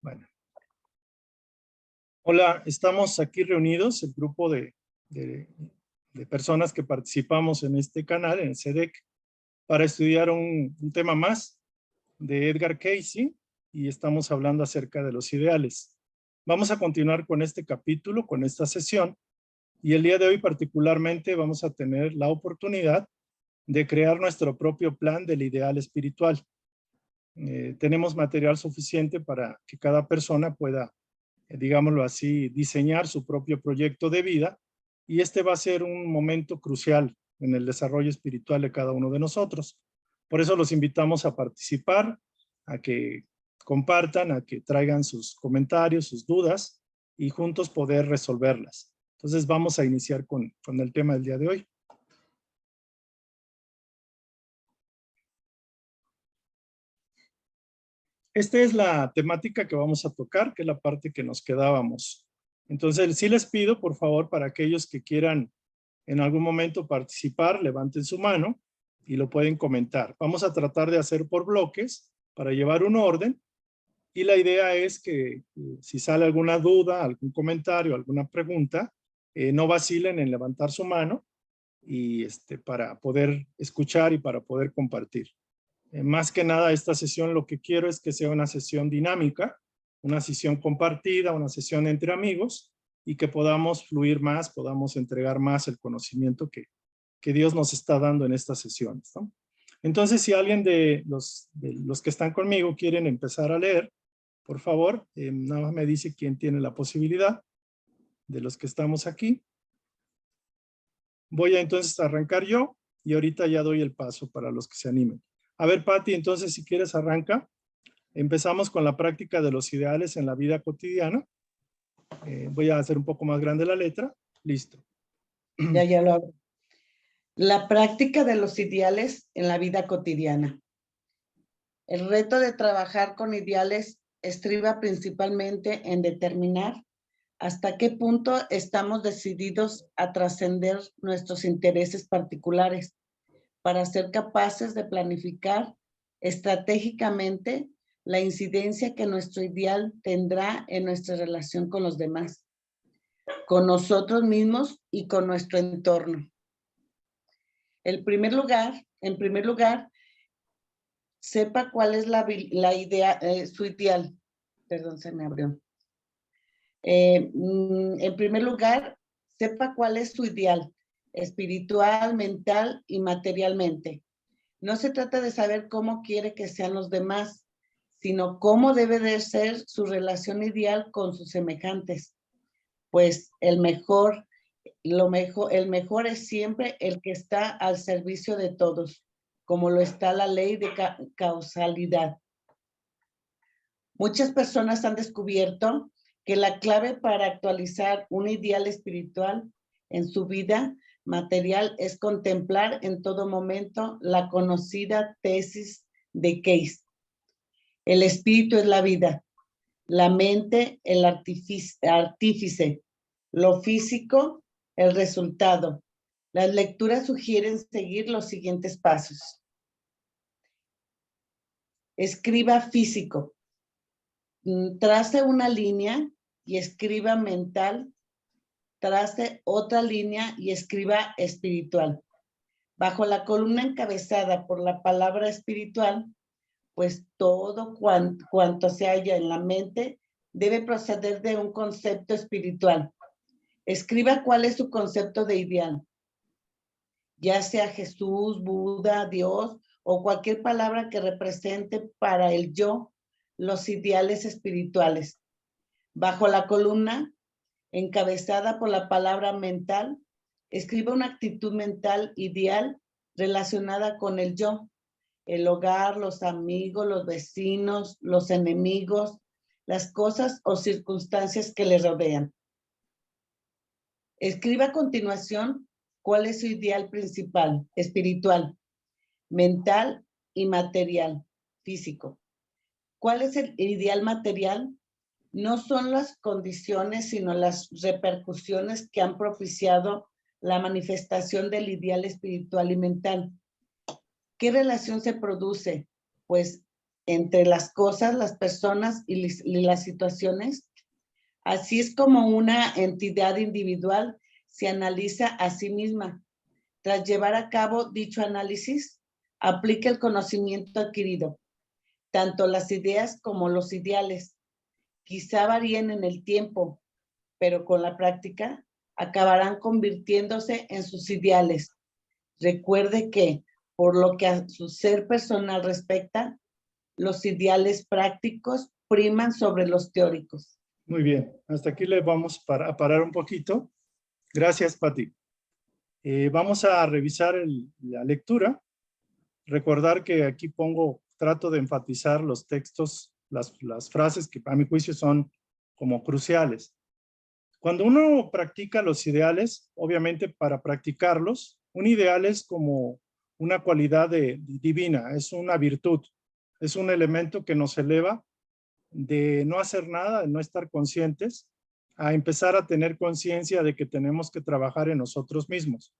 Bueno. Hola, estamos aquí reunidos, el grupo de personas que participamos en este canal, en el CEDEC, para estudiar un tema más de Edgar Cayce, y estamos hablando acerca de los ideales. Vamos a continuar con este capítulo, con esta sesión, y el día de hoy particularmente vamos a tener la oportunidad de crear nuestro propio plan del ideal espiritual. Tenemos material suficiente para que cada persona pueda, digámoslo así, diseñar su propio proyecto de vida, y este va a ser un momento crucial en el desarrollo espiritual de cada uno de nosotros. Por eso los invitamos a participar, a que compartan, a que traigan sus comentarios, sus dudas, y juntos poder resolverlas. Entonces vamos a iniciar con el tema del día de hoy. Esta es la temática que vamos a tocar, que es la parte que nos quedábamos. Entonces, sí les pido, por favor, para aquellos que quieran en algún momento participar, levanten su mano y lo pueden comentar. Vamos a tratar de hacer por bloques para llevar un orden, y la idea es que si sale alguna duda, algún comentario, alguna pregunta, no vacilen en levantar su mano y para poder escuchar y para poder compartir. Más que nada, esta sesión lo que quiero es que sea una sesión dinámica, una sesión compartida, una sesión entre amigos, y que podamos fluir más, podamos entregar más el conocimiento que Dios nos está dando en estas sesiones, ¿no? Entonces, si alguien de los que están conmigo quieren empezar a leer, por favor, nada más me dice quién tiene la posibilidad de los que estamos aquí. Voy a entonces arrancar yo, y ahorita ya doy el paso para los que se animen. A ver, Pati, entonces si quieres arranca. Empezamos con la práctica de los ideales en la vida cotidiana. Voy a hacer un poco más grande la letra. Listo. Ya lo hago. La práctica de los ideales en la vida cotidiana. El reto de trabajar con ideales estriba principalmente en determinar hasta qué punto estamos decididos a trascender nuestros intereses particulares para ser capaces de planificar estratégicamente la incidencia que nuestro ideal tendrá en nuestra relación con los demás, con nosotros mismos y con nuestro entorno. En primer lugar, sepa cuál es su ideal. Perdón, se me abrió. En primer lugar, sepa cuál es su ideal, espiritual, mental y materialmente. No se trata de saber cómo quiere que sean los demás, sino cómo debe de ser su relación ideal con sus semejantes. Pues el mejor es siempre el que está al servicio de todos, como lo está la ley de causalidad. Muchas personas han descubierto que la clave para actualizar un ideal espiritual en su vida material es contemplar en todo momento la conocida tesis de Cayce. El espíritu es la vida, la mente el artífice, lo físico el resultado. Las lecturas sugieren seguir los siguientes pasos. Escriba físico. Trace una línea y escriba mental. Trace otra línea y escriba espiritual. Bajo la columna encabezada por la palabra espiritual, pues todo cuanto se halla en la mente debe proceder de un concepto espiritual. Escriba cuál es su concepto de ideal, ya sea Jesús, Buda, Dios o cualquier palabra que represente para el yo los ideales espirituales. Bajo la columna encabezada por la palabra mental, escriba una actitud mental ideal relacionada con el yo, el hogar, los amigos, los vecinos, los enemigos, las cosas o circunstancias que le rodean. Escriba a continuación cuál es su ideal principal, espiritual, mental y material, físico. ¿Cuál es el ideal material? No son las condiciones, sino las repercusiones que han propiciado la manifestación del ideal espiritual y mental. ¿Qué relación se produce? Pues entre las cosas, las personas y las situaciones. Así es como una entidad individual se analiza a sí misma. Tras llevar a cabo dicho análisis, aplica el conocimiento adquirido, tanto las ideas como los ideales. Quizá varíen en el tiempo, pero con la práctica acabarán convirtiéndose en sus ideales. Recuerde que, por lo que a su ser personal respecta, los ideales prácticos priman sobre los teóricos. Muy bien, hasta aquí le vamos a parar un poquito. Gracias, Pati. Vamos a revisar la lectura. Recordar que aquí trato de enfatizar los textos, las frases que a mi juicio son como cruciales. Cuando uno practica los ideales, obviamente para practicarlos, un ideal es como una cualidad divina, es una virtud, es un elemento que nos eleva de no hacer nada, de no estar conscientes, a empezar a tener conciencia de que tenemos que trabajar en nosotros mismos.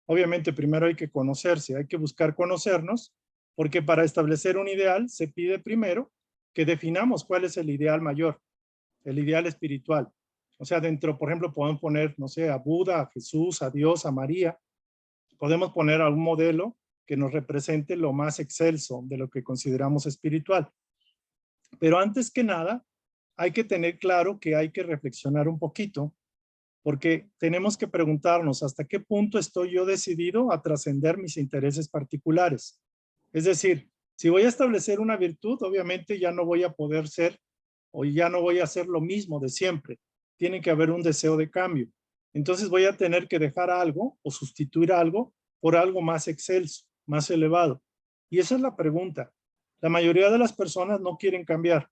Obviamente primero hay que conocerse, hay que buscar conocernos, porque para establecer un ideal se pide primero que definamos cuál es el ideal mayor, el ideal espiritual. O sea, dentro, por ejemplo, podemos poner, no sé, a Buda, a Jesús, a Dios, a María. Podemos poner algún modelo que nos represente lo más excelso de lo que consideramos espiritual. Pero antes que nada, hay que tener claro que hay que reflexionar un poquito, porque tenemos que preguntarnos hasta qué punto estoy yo decidido a trascender mis intereses particulares. Es decir, si voy a establecer una virtud, obviamente ya no voy a poder ser o ya no voy a hacer lo mismo de siempre. Tiene que haber un deseo de cambio. Entonces voy a tener que dejar algo o sustituir algo por algo más excelso, más elevado. Y esa es la pregunta. La mayoría de las personas no quieren cambiar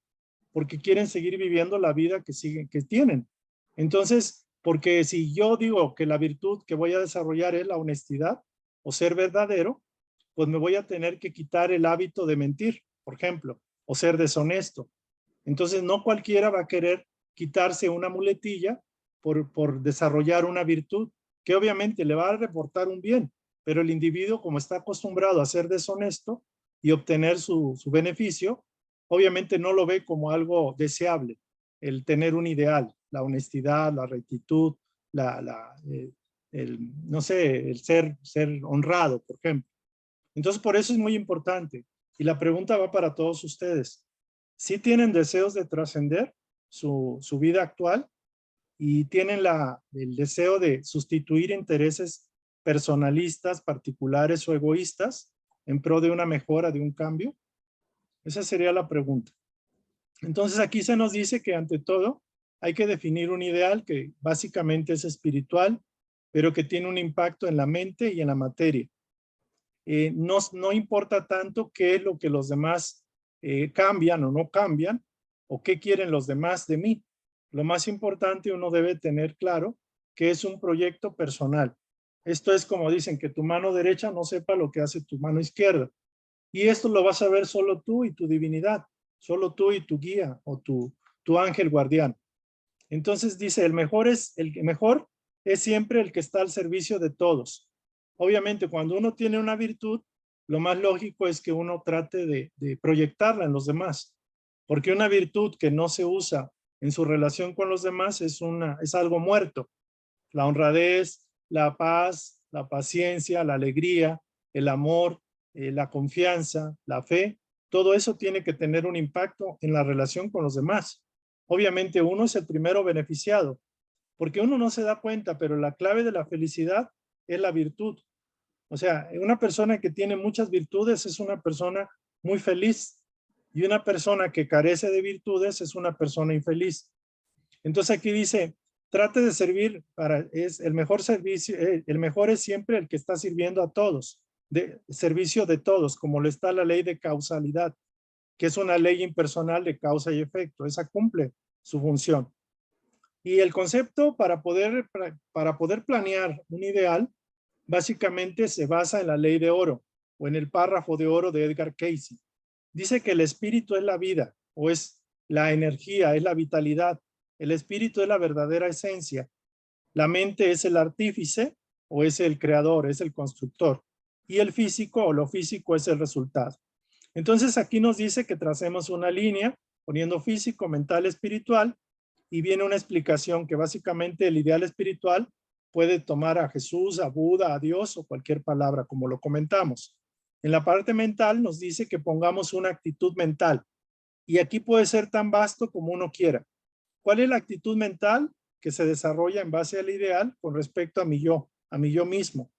porque quieren seguir viviendo la vida que tienen. Entonces, porque si yo digo que la virtud que voy a desarrollar es la honestidad o ser verdadero, pues me voy a tener que quitar el hábito de mentir, por ejemplo, o ser deshonesto. Entonces, no cualquiera va a querer quitarse una muletilla por desarrollar una virtud que obviamente le va a reportar un bien, pero el individuo, como está acostumbrado a ser deshonesto y obtener su beneficio, obviamente no lo ve como algo deseable, el tener un ideal, la honestidad, la rectitud, no sé, el ser honrado, por ejemplo. Entonces, por eso es muy importante. Y la pregunta va para todos ustedes. ¿Sí tienen deseos de trascender su vida actual y tienen el deseo de sustituir intereses personalistas, particulares o egoístas en pro de una mejora, de un cambio? Esa sería la pregunta. Entonces aquí se nos dice que ante todo hay que definir un ideal que básicamente es espiritual, pero que tiene un impacto en la mente y en la materia. No importa tanto qué es lo que los demás cambian o no cambian, o qué quieren los demás de mí. Lo más importante, uno debe tener claro que es un proyecto personal. Esto es como dicen, que tu mano derecha no sepa lo que hace tu mano izquierda. Y esto lo vas a ver solo tú y tu divinidad, solo tú y tu guía o tu ángel guardián. Entonces dice, el mejor es siempre el que está al servicio de todos. Obviamente, cuando uno tiene una virtud, lo más lógico es que uno trate de proyectarla en los demás, porque una virtud que no se usa en su relación con los demás es algo muerto. La honradez, la paz, la paciencia, la alegría, el amor, la confianza, la fe, todo eso tiene que tener un impacto en la relación con los demás. Obviamente uno es el primero beneficiado, porque uno no se da cuenta, pero la clave de la felicidad es la virtud. O sea, una persona que tiene muchas virtudes es una persona muy feliz, y una persona que carece de virtudes es una persona infeliz. Entonces aquí dice, trate de servir es el mejor servicio, el mejor es siempre el que está sirviendo a todos, de servicio de todos, como lo está la ley de causalidad, que es una ley impersonal de causa y efecto. Esa cumple su función. Y el concepto para poder planear un ideal, básicamente se basa en la ley de oro, o en el párrafo de oro de Edgar Cayce. Dice que el espíritu es la vida, o es la energía, es la vitalidad. El espíritu es la verdadera esencia. La mente es el artífice, o es el creador, es el constructor. Y el físico o lo físico es el resultado. Entonces aquí nos dice que tracemos una línea poniendo físico, mental, espiritual, y viene una explicación que básicamente el ideal espiritual puede tomar a Jesús, a Buda, a Dios o cualquier palabra, como lo comentamos. En la parte mental nos dice que pongamos una actitud mental, y aquí puede ser tan vasto como uno quiera. ¿Cuál es la actitud mental que se desarrolla en base al ideal con respecto a mi yo mismo?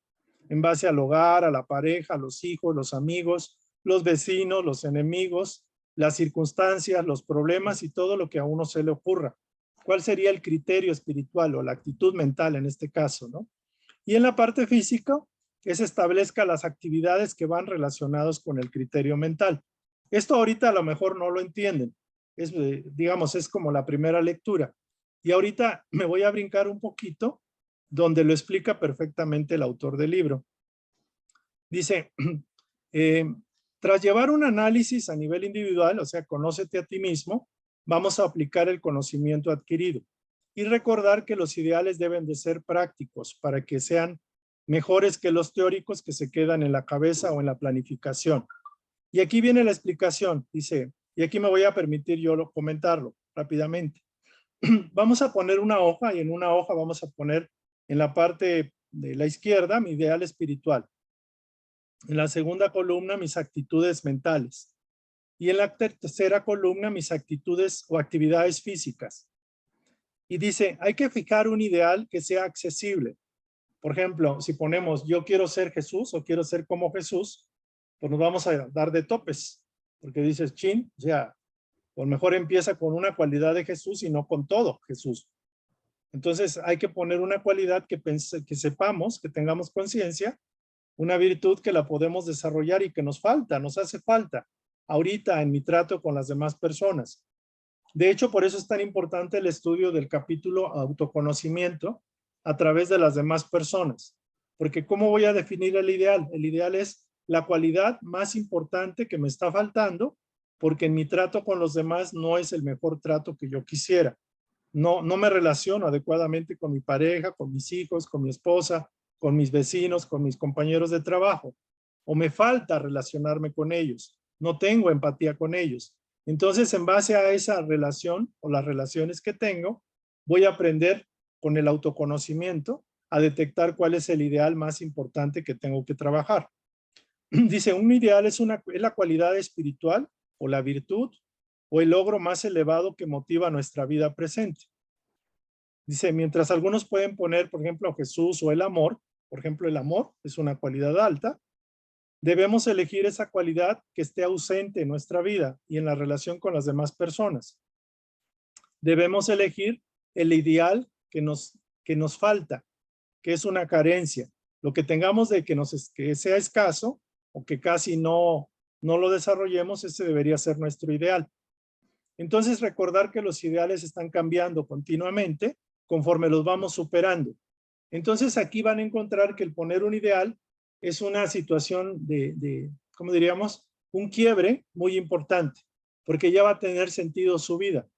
En base al hogar, a la pareja, a los hijos, los amigos, los vecinos, los enemigos, las circunstancias, los problemas y todo lo que a uno se le ocurra. ¿Cuál sería el criterio espiritual o la actitud mental en este caso, ¿no? Y en la parte física, que se establezca las actividades que van relacionadas con el criterio mental. Esto ahorita a lo mejor no lo entienden. Digamos, es como la primera lectura. Y ahorita me voy a brincar un poquito donde lo explica perfectamente el autor del libro. Dice, tras llevar un análisis a nivel individual, o sea, conócete a ti mismo, vamos a aplicar el conocimiento adquirido y recordar que los ideales deben de ser prácticos para que sean mejores que los teóricos que se quedan en la cabeza o en la planificación. Y aquí viene la explicación, dice, y aquí me voy a permitir yo comentarlo rápidamente. Vamos a poner una hoja y en una hoja vamos a poner en la parte de la izquierda mi ideal espiritual. En la segunda columna mis actitudes mentales. Y en la tercera columna mis actitudes o actividades físicas. Y dice, hay que fijar un ideal que sea accesible. Por ejemplo, si ponemos yo quiero ser Jesús o quiero ser como Jesús, pues nos vamos a dar de topes. Porque dices, chin, o sea, o mejor empieza con una cualidad de Jesús y no con todo Jesús. Entonces hay que poner una cualidad que sepamos, que tengamos conciencia, una virtud que la podemos desarrollar y que nos falta, nos hace falta ahorita en mi trato con las demás personas. De hecho, por eso es tan importante el estudio del capítulo autoconocimiento a través de las demás personas. Porque ¿cómo voy a definir el ideal? El ideal es la cualidad más importante que me está faltando porque en mi trato con los demás no es el mejor trato que yo quisiera. No me relaciono adecuadamente con mi pareja, con mis hijos, con mi esposa, con mis vecinos, con mis compañeros de trabajo. O me falta relacionarme con ellos. No tengo empatía con ellos. Entonces, en base a esa relación o las relaciones que tengo, voy a aprender con el autoconocimiento a detectar cuál es el ideal más importante que tengo que trabajar. Dice, un ideal es la cualidad espiritual o la virtud o el logro más elevado que motiva nuestra vida presente. Dice, mientras algunos pueden poner, por ejemplo, Jesús o el amor, por ejemplo, el amor es una cualidad alta, debemos elegir esa cualidad que esté ausente en nuestra vida y en la relación con las demás personas. Debemos elegir el ideal que nos falta, que es una carencia. Lo que tengamos de que sea escaso o que casi no lo desarrollemos, ese debería ser nuestro ideal. Entonces, recordar que los ideales están cambiando continuamente conforme los vamos superando. Entonces, aquí van a encontrar que el poner un ideal es una situación ¿cómo diríamos? Un quiebre muy importante, porque ya va a tener sentido su vida.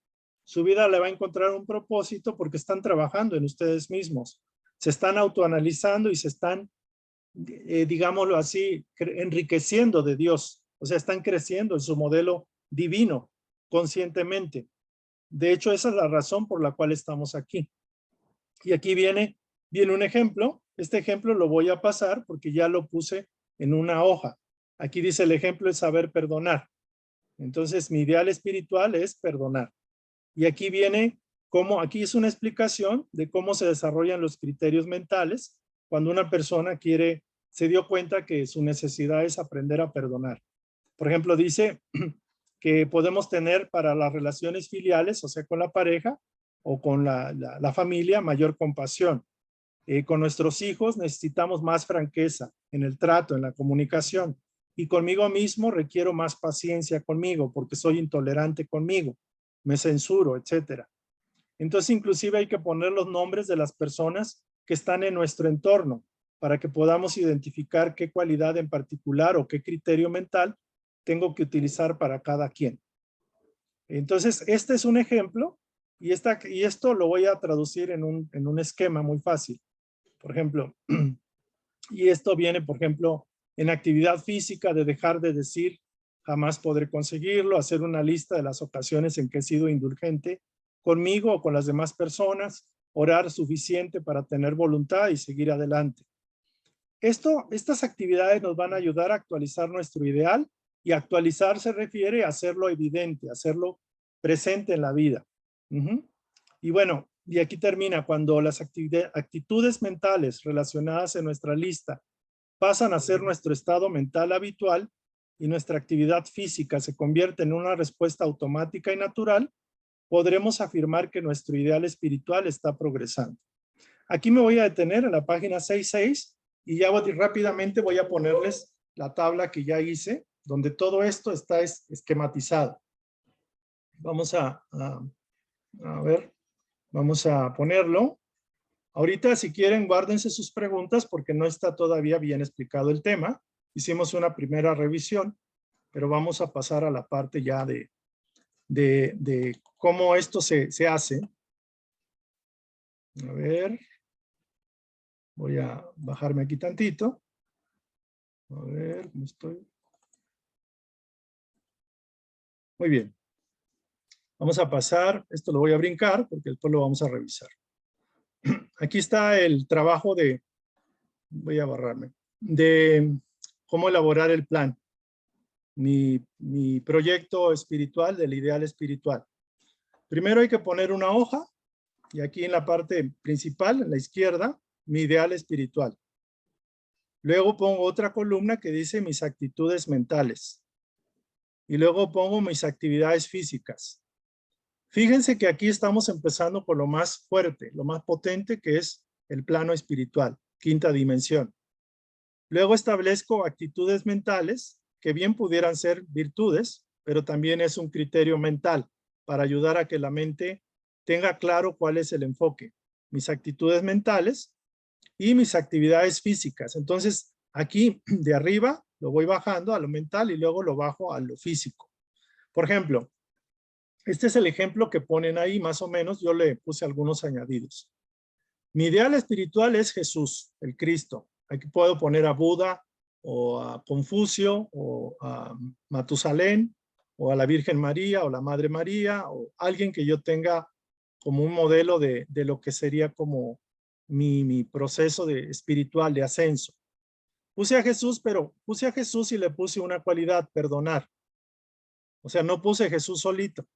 Su vida le va a encontrar un propósito porque están trabajando en ustedes mismos. Se están autoanalizando y se están, digámoslo así, enriqueciendo de Dios. O sea, están creciendo en su modelo divino conscientemente. De hecho, esa es la razón por la cual estamos aquí. Y aquí viene un ejemplo. Este ejemplo lo voy a pasar porque ya lo puse en una hoja. Aquí dice el ejemplo es saber perdonar. Entonces, mi ideal espiritual es perdonar. Y aquí viene aquí es una explicación de cómo se desarrollan los criterios mentales cuando una persona se dio cuenta que su necesidad es aprender a perdonar. Por ejemplo, dice que podemos tener para las relaciones filiales, o sea, con la pareja o con la familia, mayor compasión. Con nuestros hijos necesitamos más franqueza en el trato, en la comunicación. Y conmigo mismo requiero más paciencia conmigo porque soy intolerante conmigo, me censuro, etcétera. Entonces, inclusive hay que poner los nombres de las personas que están en nuestro entorno para que podamos identificar qué cualidad en particular o qué criterio mental tengo que utilizar para cada quien. Entonces, este es un ejemplo y esto lo voy a traducir en un esquema muy fácil. Por ejemplo, y esto viene, por ejemplo, en actividad física de dejar de decir jamás podré conseguirlo, hacer una lista de las ocasiones en que he sido indulgente conmigo o con las demás personas, orar suficiente para tener voluntad y seguir adelante. Estas actividades nos van a ayudar a actualizar nuestro ideal, y actualizar se refiere a hacerlo evidente, hacerlo presente en la vida. Y bueno, y aquí termina: cuando las actitudes mentales relacionadas en nuestra lista pasan a ser nuestro estado mental habitual y nuestra actividad física se convierte en una respuesta automática y natural, podremos afirmar que nuestro ideal espiritual está progresando. Aquí me voy a detener en la página 6.6 y ya rápidamente voy a ponerles la tabla que ya hice, donde todo esto está esquematizado. Vamos a ver, vamos a ponerlo. Ahorita, si quieren, guárdense sus preguntas porque no está todavía bien explicado el tema. Hicimos una primera revisión, pero vamos a pasar a la parte ya de cómo esto se hace. A ver, voy a bajarme aquí tantito. A ver, ¿cómo estoy? Muy bien. Vamos a pasar, esto lo voy a brincar porque después lo vamos a revisar. Aquí está el trabajo voy a borrarme, de cómo elaborar el plan. Mi proyecto espiritual, del ideal espiritual. Primero hay que poner una hoja, y aquí en la parte principal, en la izquierda, mi ideal espiritual. Luego pongo otra columna que dice mis actitudes mentales. Y luego pongo mis actividades físicas. Fíjense que aquí estamos empezando por lo más fuerte, lo más potente, que es el plano espiritual, quinta dimensión. Luego establezco actitudes mentales, que bien pudieran ser virtudes, pero también es un criterio mental para ayudar a que la mente tenga claro cuál es el enfoque. Mis actitudes mentales y mis actividades físicas. Entonces, aquí de arriba lo voy bajando a lo mental y luego lo bajo a lo físico. Por ejemplo, este es el ejemplo que ponen ahí, más o menos. Yo le puse algunos añadidos. Mi ideal espiritual es Jesús, el Cristo. Aquí puedo poner a Buda, o a Confucio, o a Matusalén, o a la Virgen María, o la Madre María, o alguien que yo tenga como un modelo de lo que sería como mi proceso espiritual de ascenso. Puse a Jesús, pero puse a Jesús y le puse una cualidad: perdonar. O sea, no puse Jesús solito.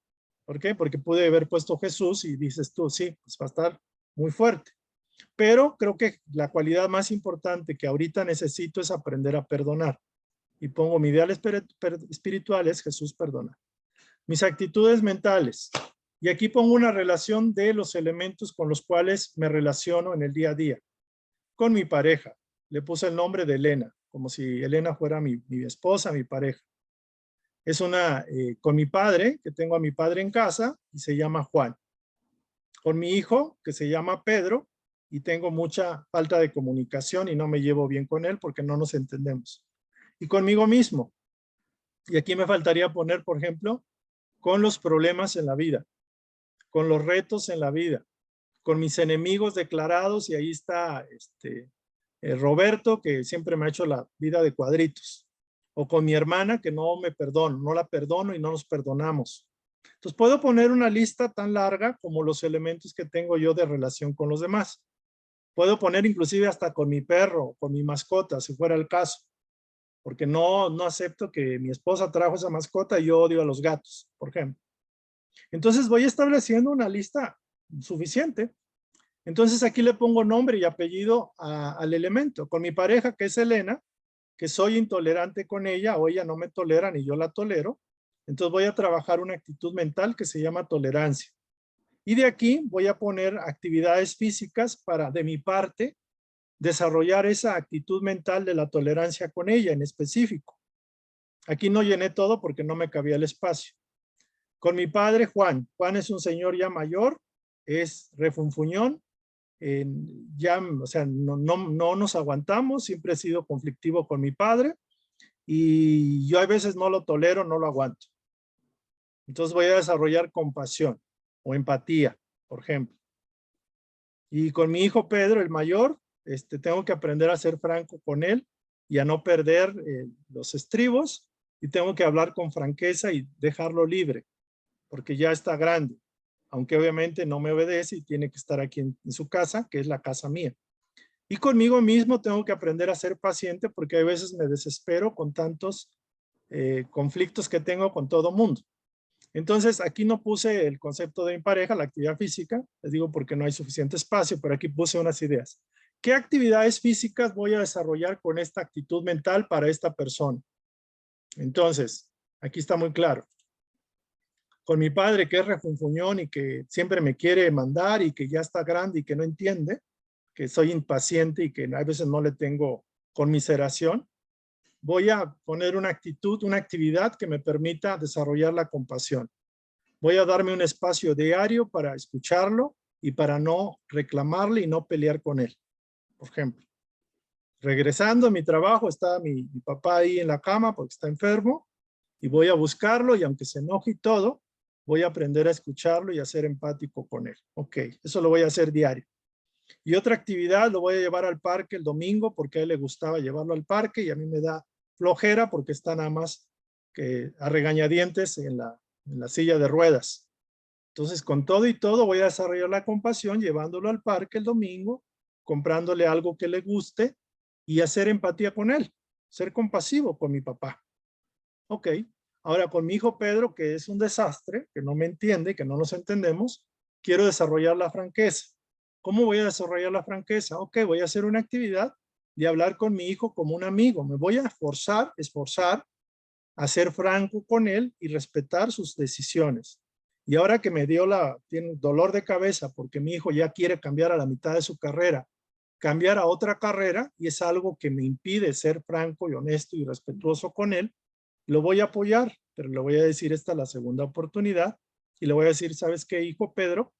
¿Por qué? Porque pude haber puesto Jesús y dices tú, sí, pues va a estar muy fuerte. Pero creo que la cualidad más importante que ahorita necesito es aprender a perdonar. Y pongo mi ideal espiritual es Jesús perdona. Mis actitudes mentales. Y aquí pongo una relación de los elementos con los cuales me relaciono en el día a día. Con mi pareja. Le puse el nombre de Elena, como si Elena fuera mi esposa, mi pareja. Es con mi padre, que tengo a mi padre en casa y se llama Juan. Con mi hijo, que se llama Pedro, y tengo mucha falta de comunicación y no me llevo bien con él porque no nos entendemos. Y conmigo mismo. Y aquí me faltaría poner, por ejemplo, con los problemas en la vida, con los retos en la vida, con mis enemigos declarados, y ahí está Roberto, que siempre me ha hecho la vida de cuadritos. O con mi hermana, que no me perdono, no la perdono y no nos perdonamos. Entonces puedo poner una lista tan larga como los elementos que tengo yo de relación con los demás. Puedo poner inclusive hasta con mi perro, con mi mascota, si fuera el caso. Porque no acepto que mi esposa trajo esa mascota y yo odio a los gatos, por ejemplo. Entonces voy estableciendo una lista suficiente. Entonces aquí le pongo nombre y apellido al elemento. Con mi pareja, que es Elena, que soy intolerante con ella, o ella no me tolera ni yo la tolero. Entonces voy a trabajar una actitud mental que se llama tolerancia. Y de aquí voy a poner actividades físicas para, de mi parte, desarrollar esa actitud mental de la tolerancia con ella en específico. Aquí no llené todo porque no me cabía el espacio. Con mi padre, Juan. Juan es un señor ya mayor, es refunfuñón, ya, o sea, no nos aguantamos, siempre he sido conflictivo con mi padre y yo a veces no lo tolero, no lo aguanto. Entonces voy a desarrollar compasión o empatía, por ejemplo. Y con mi hijo Pedro, el mayor, tengo que aprender a ser franco con él y a no perder los estribos, y tengo que hablar con franqueza y dejarlo libre, porque ya está grande, aunque obviamente no me obedece y tiene que estar aquí en su casa, que es la casa mía. Y conmigo mismo tengo que aprender a ser paciente, porque a veces me desespero con tantos conflictos que tengo con todo mundo. Entonces, aquí no puse el concepto de mi pareja, la actividad física, les digo porque no hay suficiente espacio, pero aquí puse unas ideas. ¿Qué actividades físicas voy a desarrollar con esta actitud mental para esta persona? Entonces, aquí está muy claro. Con mi padre, que es refunfuñón y que siempre me quiere mandar y que ya está grande y que no entiende, que soy impaciente y que a veces no le tengo conmiseración, voy a poner una actitud, una actividad que me permita desarrollar la compasión. Voy a darme un espacio diario para escucharlo y para no reclamarle y no pelear con él. Por ejemplo, regresando a mi trabajo, está mi papá ahí en la cama porque está enfermo y voy a buscarlo y aunque se enoje y todo, voy a aprender a escucharlo y a ser empático con él. Ok, eso lo voy a hacer diario. Y otra actividad, lo voy a llevar al parque el domingo porque a él le gustaba llevarlo al parque y a mí me da flojera porque está nada más que a regañadientes en la silla de ruedas. Entonces, con todo y todo, voy a desarrollar la compasión llevándolo al parque el domingo, comprándole algo que le guste y hacer empatía con él, ser compasivo con mi papá. Ok, ahora con mi hijo Pedro, que es un desastre, que no me entiende, que no nos entendemos, quiero desarrollar la franqueza. ¿Cómo voy a desarrollar la franqueza? Ok, voy a hacer una actividad de hablar con mi hijo como un amigo. Me voy a esforzar a ser franco con él y respetar sus decisiones. Y ahora que me tiene dolor de cabeza porque mi hijo ya quiere cambiar a la mitad de su carrera, cambiar a otra carrera, y es algo que me impide ser franco y honesto y respetuoso con él, lo voy a apoyar, pero le voy a decir esta es la segunda oportunidad y le voy a decir, ¿sabes qué, hijo Pedro?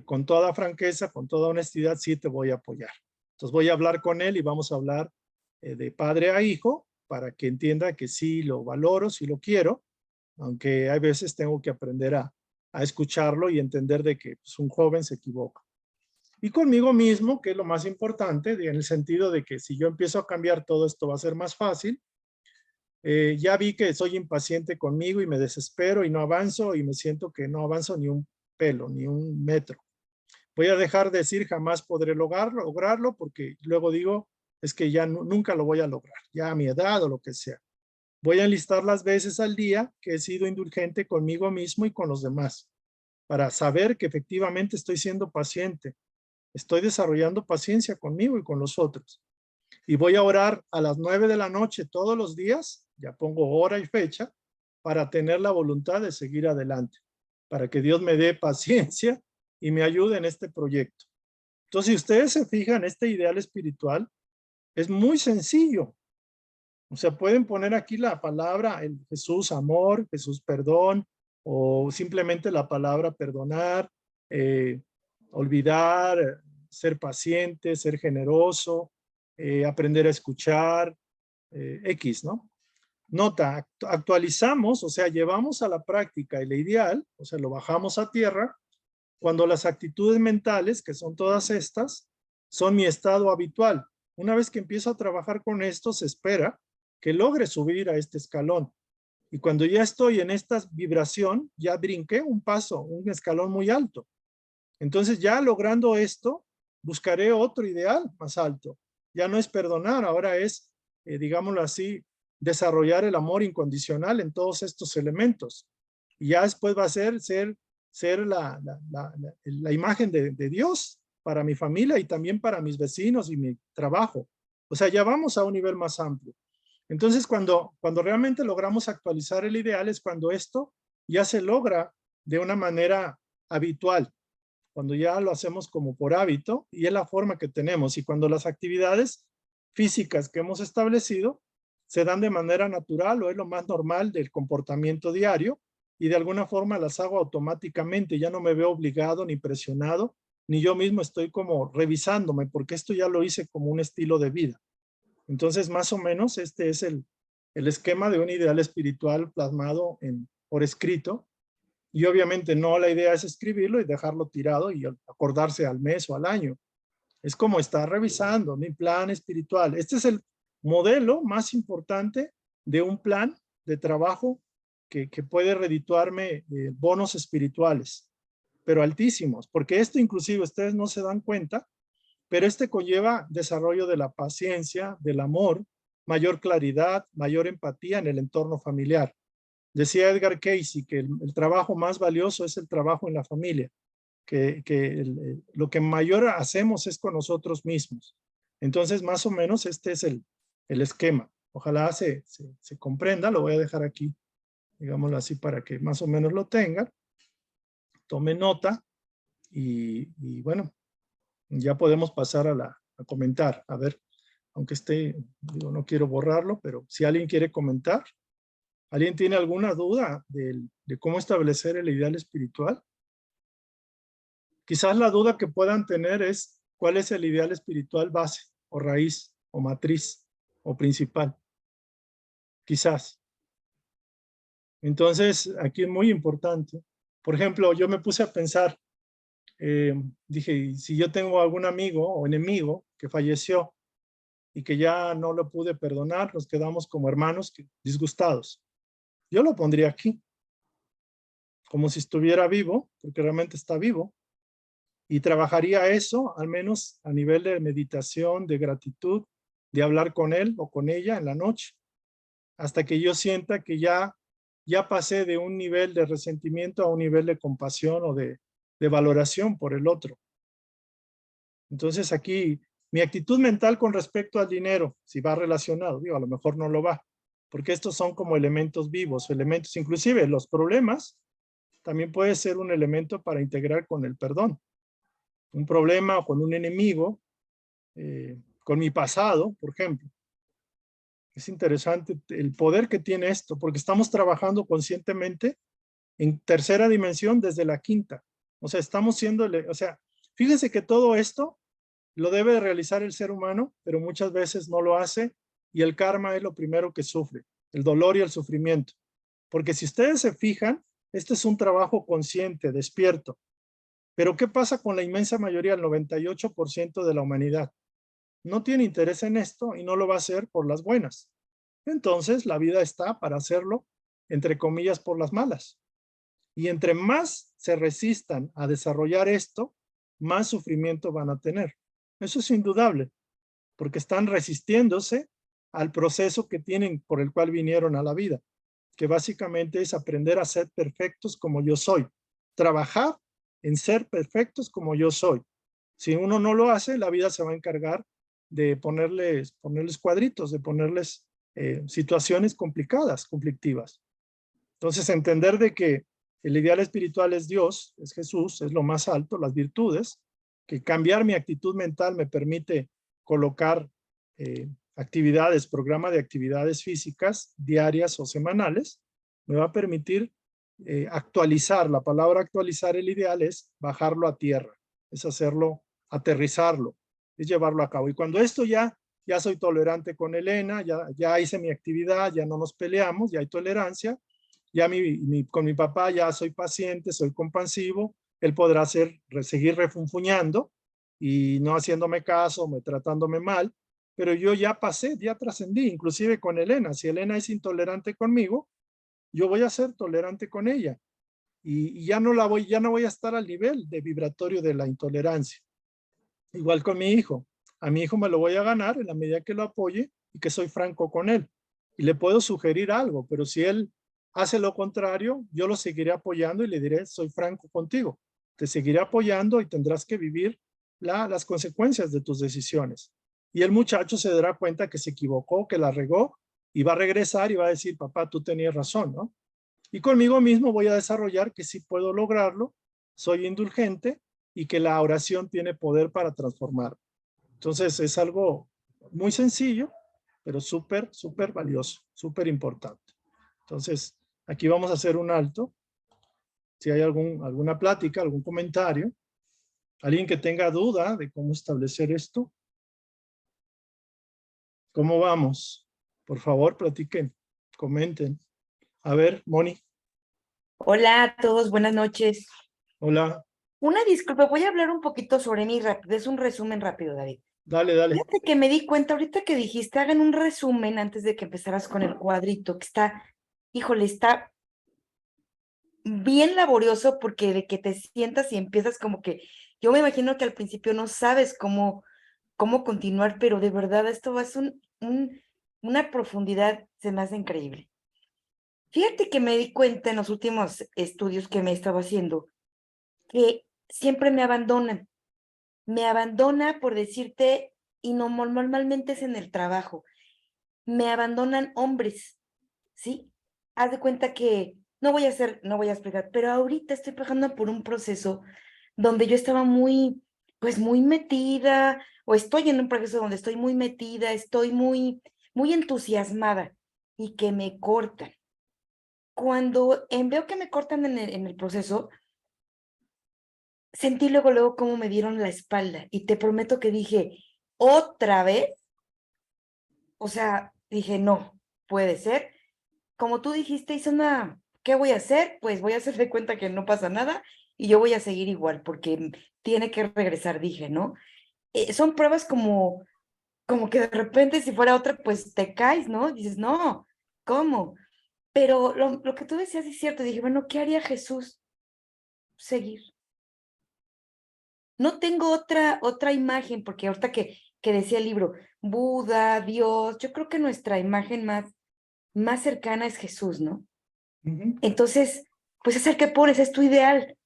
Con toda franqueza, con toda honestidad, sí te voy a apoyar. Entonces voy a hablar con él y vamos a hablar de padre a hijo para que entienda que sí lo valoro, sí lo quiero, aunque hay veces tengo que aprender a escucharlo y entender de que pues, un joven se equivoca. Y conmigo mismo, que es lo más importante, en el sentido de que si yo empiezo a cambiar todo esto va a ser más fácil. Ya vi que soy impaciente conmigo y me desespero y no avanzo y me siento que no avanzo ni un pelo, ni un metro. Voy a dejar de decir jamás podré lograrlo porque luego digo es que ya nunca lo voy a lograr, ya a mi edad o lo que sea. Voy a enlistar las veces al día que he sido indulgente conmigo mismo y con los demás para saber que efectivamente estoy siendo paciente. Estoy desarrollando paciencia conmigo y con los otros. Y voy a orar a las 9 de la noche todos los días, ya pongo hora y fecha, para tener la voluntad de seguir adelante, para que Dios me dé paciencia y me ayude en este proyecto. Entonces, si ustedes se fijan, este ideal espiritual es muy sencillo. O sea, pueden poner aquí la palabra el Jesús amor, Jesús perdón, o simplemente la palabra perdonar, olvidar, ser paciente, ser generoso, aprender a escuchar, X, ¿no? Nota, actualizamos, o sea, llevamos a la práctica el ideal, o sea, lo bajamos a tierra, cuando las actitudes mentales, que son todas estas, son mi estado habitual. Una vez que empiezo a trabajar con esto, se espera que logre subir a este escalón. Y cuando ya estoy en esta vibración, ya brinqué un paso, un escalón muy alto. Entonces ya logrando esto, buscaré otro ideal más alto. Ya no es perdonar, ahora es, digámoslo así, desarrollar el amor incondicional en todos estos elementos. Y ya después va a ser la imagen de Dios para mi familia y también para mis vecinos y mi trabajo. O sea, ya vamos a un nivel más amplio. Entonces, cuando realmente logramos actualizar el ideal es cuando esto ya se logra de una manera habitual, cuando ya lo hacemos como por hábito y es la forma que tenemos, y cuando las actividades físicas que hemos establecido se dan de manera natural o es lo más normal del comportamiento diario y de alguna forma las hago automáticamente, ya no me veo obligado ni presionado, ni yo mismo estoy como revisándome porque esto ya lo hice como un estilo de vida. Entonces, más o menos, este es el esquema de un ideal espiritual plasmado por escrito. Y obviamente no la idea es escribirlo y dejarlo tirado y acordarse al mes o al año. Es como estar revisando mi plan espiritual. Este es el modelo más importante de un plan de trabajo que puede redituarme bonos espirituales, pero altísimos, porque esto inclusive ustedes no se dan cuenta, pero conlleva desarrollo de la paciencia, del amor, mayor claridad, mayor empatía en el entorno familiar. Decía Edgar Cayce que el trabajo más valioso es el trabajo en la familia, lo que mayor hacemos es con nosotros mismos. Entonces, más o menos este es el esquema. Ojalá se comprenda, lo voy a dejar aquí, digámoslo así, para que más o menos lo tengan. Tome nota y bueno, ya podemos pasar a comentar. A ver, aunque digo, no quiero borrarlo, pero si alguien quiere comentar, ¿alguien tiene alguna duda de cómo establecer el ideal espiritual? Quizás la duda que puedan tener es cuál es el ideal espiritual base o raíz o matriz o principal. Quizás. Entonces, aquí es muy importante. Por ejemplo, yo me puse a pensar, dije, si yo tengo algún amigo o enemigo que falleció y que ya no lo pude perdonar, nos quedamos como hermanos disgustados. Yo lo pondría aquí, como si estuviera vivo, porque realmente está vivo, y trabajaría eso, al menos a nivel de meditación, de gratitud, de hablar con él o con ella en la noche, hasta que yo sienta que ya pasé de un nivel de resentimiento a un nivel de compasión o de valoración por el otro. Entonces aquí, mi actitud mental con respecto al dinero, si va relacionado, digo, a lo mejor no lo va, porque estos son como elementos vivos, elementos, inclusive los problemas, también puede ser un elemento para integrar con el perdón. Un problema o con un enemigo, con mi pasado, por ejemplo. Es interesante el poder que tiene esto, porque estamos trabajando conscientemente en tercera dimensión desde la quinta. O sea, estamos siendo, fíjense que todo esto lo debe de realizar el ser humano, pero muchas veces no lo hace y el karma es lo primero que sufre, el dolor y el sufrimiento. Porque si ustedes se fijan, este es un trabajo consciente, despierto. Pero ¿qué pasa con la inmensa mayoría, el 98% de la humanidad? No tiene interés en esto y no lo va a hacer por las buenas. Entonces, la vida está para hacerlo, entre comillas, por las malas. Y entre más se resistan a desarrollar esto, más sufrimiento van a tener. Eso es indudable, porque están resistiéndose al proceso que tienen por el cual vinieron a la vida, que básicamente es aprender a ser perfectos como yo soy. Trabajar en ser perfectos como yo soy. Si uno no lo hace, la vida se va a encargar de ponerles cuadritos, de ponerles situaciones complicadas, conflictivas. Entonces, entender de que el ideal espiritual es Dios, es Jesús, es lo más alto, las virtudes, que cambiar mi actitud mental me permite colocar actividades, programa de actividades físicas diarias o semanales, me va a permitir actualizar. La palabra actualizar el ideal es bajarlo a tierra, es hacerlo, aterrizarlo, es llevarlo a cabo. Y cuando esto ya soy tolerante con Elena, ya hice mi actividad, ya no nos peleamos, ya hay tolerancia, ya con mi papá ya soy paciente, soy compasivo, él podrá seguir refunfuñando y no haciéndome caso, tratándome mal, pero yo ya pasé, ya trascendí, inclusive con Elena. Si Elena es intolerante conmigo, yo voy a ser tolerante con ella y ya no voy a estar al nivel de vibratorio de la intolerancia. Igual con mi hijo. A mi hijo me lo voy a ganar en la medida que lo apoye y que soy franco con él. Y le puedo sugerir algo, pero si él hace lo contrario, yo lo seguiré apoyando y le diré, soy franco contigo. Te seguiré apoyando y tendrás que vivir las consecuencias de tus decisiones. Y el muchacho se dará cuenta que se equivocó, que la regó y va a regresar y va a decir, papá, tú tenías razón, ¿no? Y conmigo mismo voy a desarrollar que sí puedo lograrlo, soy indulgente y que la oración tiene poder para transformar. Entonces es algo muy sencillo, pero súper, súper valioso, súper importante. Entonces, aquí vamos a hacer un alto. Si hay alguna plática, algún comentario, alguien que tenga duda de cómo establecer esto, ¿cómo vamos? Por favor, platiquen, comenten. A ver, Moni. Hola a todos, buenas noches. Hola. Una disculpa, voy a hablar un poquito sobre mí rápido, es un resumen rápido, David. Dale, dale. Fíjate que me di cuenta ahorita que dijiste, hagan un resumen antes de que empezaras con el cuadrito, que está híjole, está bien laborioso porque de que te sientas y empiezas como que, yo me imagino que al principio no sabes cómo continuar, pero de verdad esto va a ser una profundidad, se me hace increíble. Fíjate que me di cuenta en los últimos estudios que me estaba haciendo que siempre me abandonan. Me abandona por decirte, y no normalmente es en el trabajo, me abandonan hombres, ¿sí? Haz de cuenta que no voy a explicar, pero ahorita estoy pasando por un proceso donde yo estaba pues muy metida, o estoy en un proceso donde estoy muy metida, estoy muy entusiasmada y que me cortan. Cuando veo que me cortan en el proceso, sentí luego cómo me dieron la espalda y te prometo que dije, ¿otra vez? O sea, dije, no, puede ser. Como tú dijiste, ¿qué voy a hacer? Pues voy a hacer de cuenta que no pasa nada y yo voy a seguir igual porque tiene que regresar, dije, ¿no? Son pruebas como que de repente si fuera otra, pues te caes, ¿no? Dices, no, ¿cómo? Pero lo que tú decías es cierto. Dije, bueno, ¿qué haría Jesús? Seguir. No tengo otra imagen, porque ahorita que decía el libro, Buda, Dios, yo creo que nuestra imagen más cercana es Jesús, ¿no? Ujú. Entonces, pues es el que pones, es tu ideal.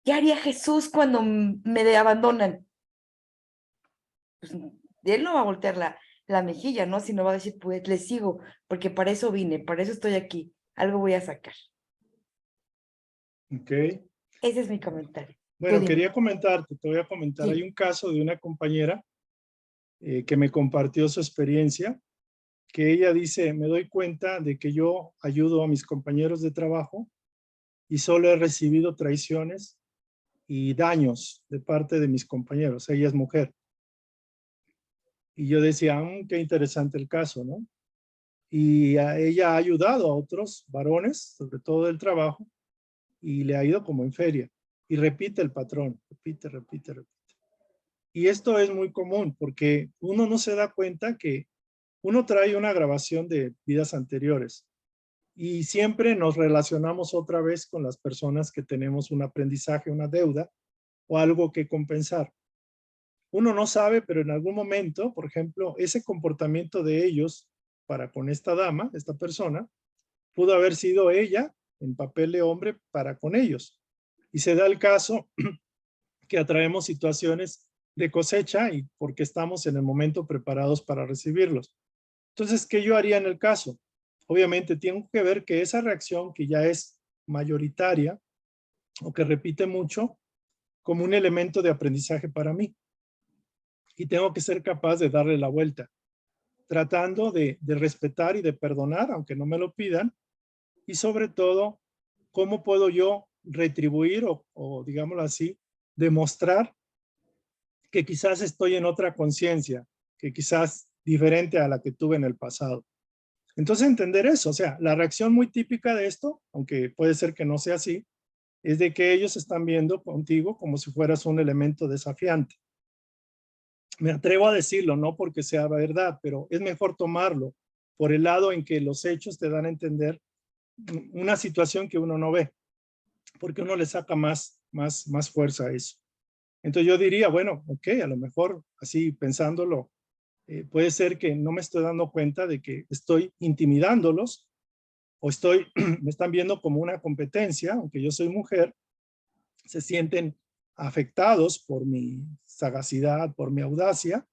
¿Qué haría Jesús cuando me abandonan? Pues él no va a voltear la mejilla, ¿no? Sino va a decir, pues le sigo, porque para eso vine, para eso estoy aquí, algo voy a sacar. Ok. Ese es mi comentario. Tú Bueno, dime. quería comentarte, te voy a comentar, hay Sí. un caso de una compañera que me compartió su experiencia, que ella dice, me doy cuenta de que yo ayudo a mis compañeros de trabajo y solo he recibido traiciones y daños de parte de mis compañeros. Ella es mujer. Y yo decía, qué interesante el caso, ¿no? Y ella ha ayudado a otros varones, sobre todo del trabajo, y le ha ido como en feria. Y repite el patrón, repite, repite, repite. Y esto es muy común porque uno no se da cuenta que uno trae una grabación de vidas anteriores y siempre nos relacionamos otra vez con las personas que tenemos un aprendizaje, una deuda o algo que compensar. Uno no sabe, pero en algún momento, por ejemplo, ese comportamiento de ellos para con esta dama, esta persona, pudo haber sido ella en papel de hombre para con ellos. Y se da el caso que atraemos situaciones de cosecha y porque estamos en el momento preparados para recibirlos. Entonces, ¿qué yo haría en el caso? Obviamente tengo que ver que esa reacción que ya es mayoritaria o que repite mucho como un elemento de aprendizaje para mí. Y tengo que ser capaz de darle la vuelta, tratando de respetar y de perdonar, aunque no me lo pidan, y sobre todo, cómo puedo yo retribuir o digámoslo así, demostrar que quizás estoy en otra conciencia, que quizás diferente a la que tuve en el pasado. Entonces entender eso, o sea, la reacción muy típica de esto, aunque puede ser que no sea así, es de que ellos están viendo contigo como si fueras un elemento desafiante. Me atrevo a decirlo, no porque sea verdad, pero es mejor tomarlo por el lado en que los hechos te dan a entender una situación que uno no ve, porque uno le saca más fuerza a eso. Entonces yo diría, bueno, ok, a lo mejor así pensándolo, puede ser que no me estoy dando cuenta de que estoy intimidándolos o me están viendo como una competencia, aunque yo soy mujer, se sienten afectados por mi sagacidad, por mi audacia,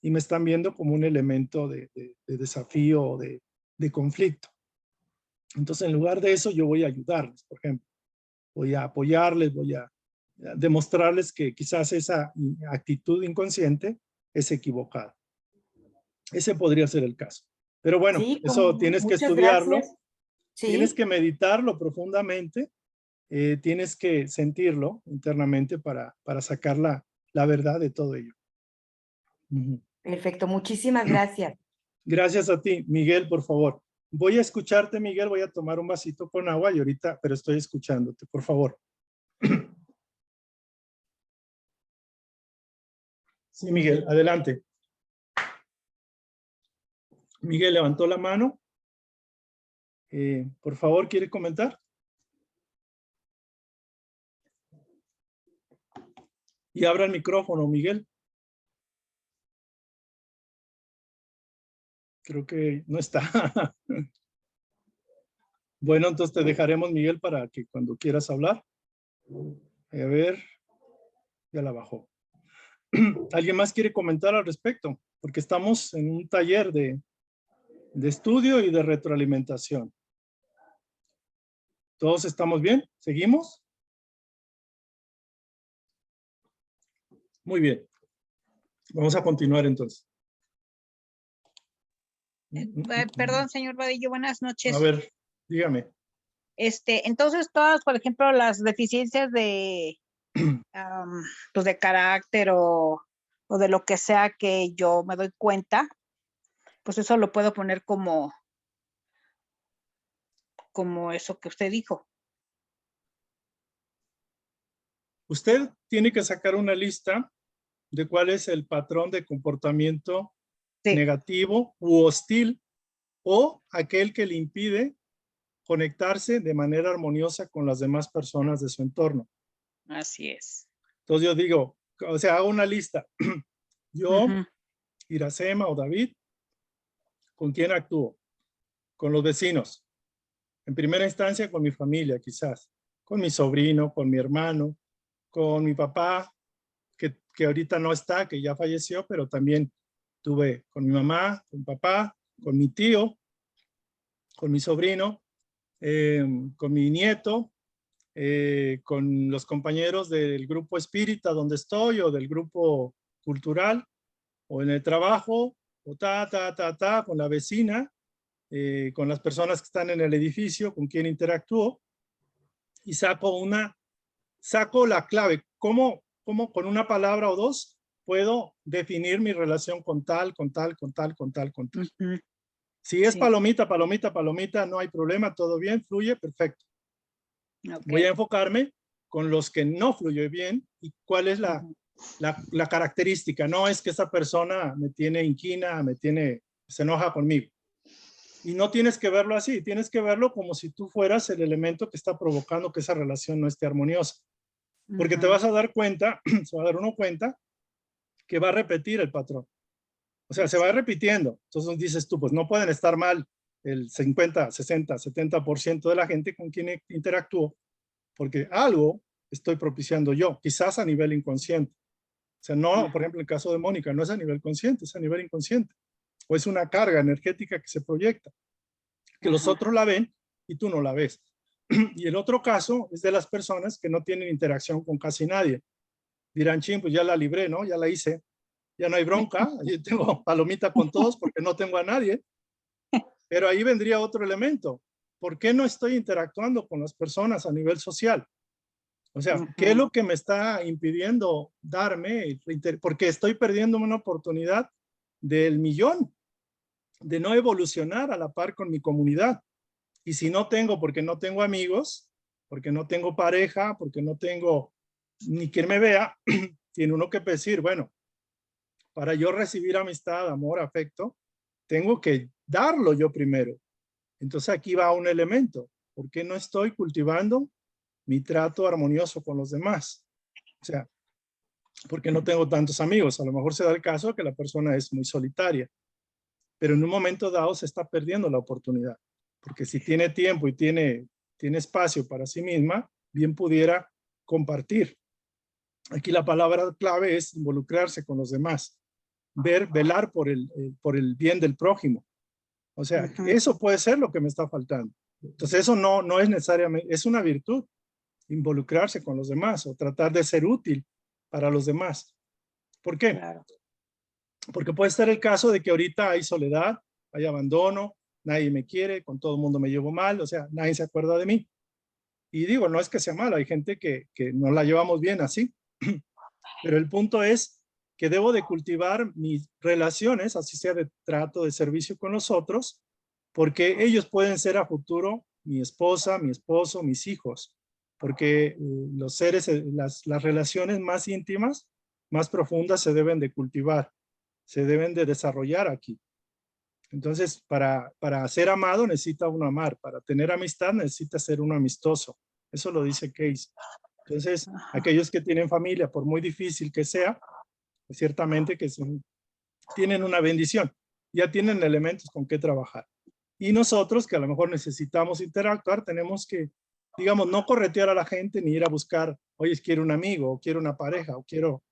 y me están viendo como un elemento de desafío o de conflicto. Entonces, en lugar de eso, yo voy a ayudarles, por ejemplo. Voy a apoyarles, voy a demostrarles que quizás esa actitud inconsciente es equivocada. Ese podría ser el caso. Pero bueno, Sí, eso tienes que muchas estudiarlo, gracias. tienes Sí, que meditarlo profundamente, tienes que sentirlo internamente para sacar la verdad de todo ello. Ujú. perfecto. Muchísimas gracias. Gracias a ti, Miguel, por favor. Voy a escucharte, Miguel, voy a tomar un vasito con agua y ahorita, pero estoy escuchándote, por favor. Sí, Miguel, adelante. Miguel levantó la mano. Por favor, ¿quiere comentar? Y abra el micrófono, Miguel. Creo que no está. Bueno, entonces te dejaremos, Miguel, para que cuando quieras hablar. A ver, ya la bajó. ¿Alguien más quiere comentar al respecto? Porque estamos en un taller de estudio y de retroalimentación. ¿Todos estamos bien? ¿Seguimos? Muy bien. Vamos a continuar entonces. Perdón, señor Vadillo, buenas noches. A ver, dígame. Entonces todas, por ejemplo, las deficiencias de, pues de carácter o de lo que sea que yo me doy cuenta, pues eso lo puedo poner como eso que usted dijo. Usted tiene que sacar una lista de cuál es el patrón de comportamiento Sí. negativo u hostil o aquel que le impide conectarse de manera armoniosa con las demás personas de su entorno. Así es. Entonces yo digo, o sea, hago una lista. Yo, Ujú. Iracema o David, ¿con quién actúo? Con los vecinos. En primera instancia con mi familia, quizás. Con mi sobrino, con mi hermano, con mi papá, que ahorita no está, que ya falleció, pero también tuve con mi mamá, con mi papá, con mi tío, con mi sobrino, con mi nieto, con los compañeros del grupo espírita donde estoy o del grupo cultural o en el trabajo o con la vecina, con las personas que están en el edificio, con quien interactúo y saco la clave. ¿Cómo con una palabra o dos puedo definir mi relación con tal? Ujú. Si es Sí. palomita, no hay problema, todo bien, fluye, perfecto. Ok. Voy a enfocarme con los que no fluye bien y cuál es Ujú. la característica. No es que esa persona me tiene inquina, se enoja conmigo. Y no tienes que verlo así, tienes que verlo como si tú fueras el elemento que está provocando que esa relación no esté armoniosa. Porque te Ujú. vas a dar cuenta, se va a dar uno cuenta que va a repetir el patrón. O sea, se va repitiendo. Entonces dices tú, pues no pueden estar mal el 50, 60, 70% de la gente con quien interactúo, porque algo estoy propiciando yo, quizás a nivel inconsciente. O sea, no, por ejemplo, el caso de Mónica, no es a nivel consciente, es a nivel inconsciente. O es una carga energética que se proyecta, que los otros la ven y tú no la ves. Y el otro caso es de las personas que no tienen interacción con casi nadie. Dirán, ching, pues ya la libré, ¿no? Ya la hice, ya no hay bronca, yo tengo palomita con todos porque no tengo a nadie. Pero ahí vendría otro elemento. ¿Por qué no estoy interactuando con las personas a nivel social? O sea, ¿qué es lo que me está impidiendo darme? Porque estoy perdiendo una oportunidad del millón, de no evolucionar a la par con mi comunidad. Y si no tengo, porque no tengo amigos, porque no tengo pareja, porque no tengo ni quien me vea, tiene uno que decir, bueno, para yo recibir amistad, amor, afecto, tengo que darlo yo primero. Entonces aquí va un elemento. ¿Por qué no estoy cultivando mi trato armonioso con los demás? O sea, porque no tengo tantos amigos. A lo mejor se da el caso que la persona es muy solitaria, pero en un momento dado se está perdiendo la oportunidad. Porque si tiene tiempo y tiene espacio para sí misma, bien pudiera compartir. Aquí la palabra clave es involucrarse con los demás, velar por el bien del prójimo. O sea, eso puede ser lo que me está faltando. Entonces eso no es necesariamente, es una virtud, involucrarse con los demás o tratar de ser útil para los demás. ¿Por qué? Claro. Porque puede ser el caso de que ahorita hay soledad, hay abandono, nadie me quiere, con todo el mundo me llevo mal, o sea, nadie se acuerda de mí. Y digo, no es que sea malo, hay gente que no la llevamos bien así, pero el punto es que debo de cultivar mis relaciones, así sea de trato, de servicio con los otros, porque ellos pueden ser a futuro mi esposa, mi esposo, mis hijos, porque los seres, las relaciones más íntimas, más profundas se deben de cultivar, se deben de desarrollar aquí. Entonces, para ser amado necesita uno amar. Para tener amistad necesita ser uno amistoso. Eso lo dice Case. Entonces, aquellos que tienen familia, por muy difícil que sea, ciertamente que tienen una bendición. Ya tienen elementos con qué trabajar. Y nosotros, que a lo mejor necesitamos interactuar, tenemos que, digamos, no corretear a la gente ni ir a buscar, oye, quiero un amigo, o quiero una pareja, o quiero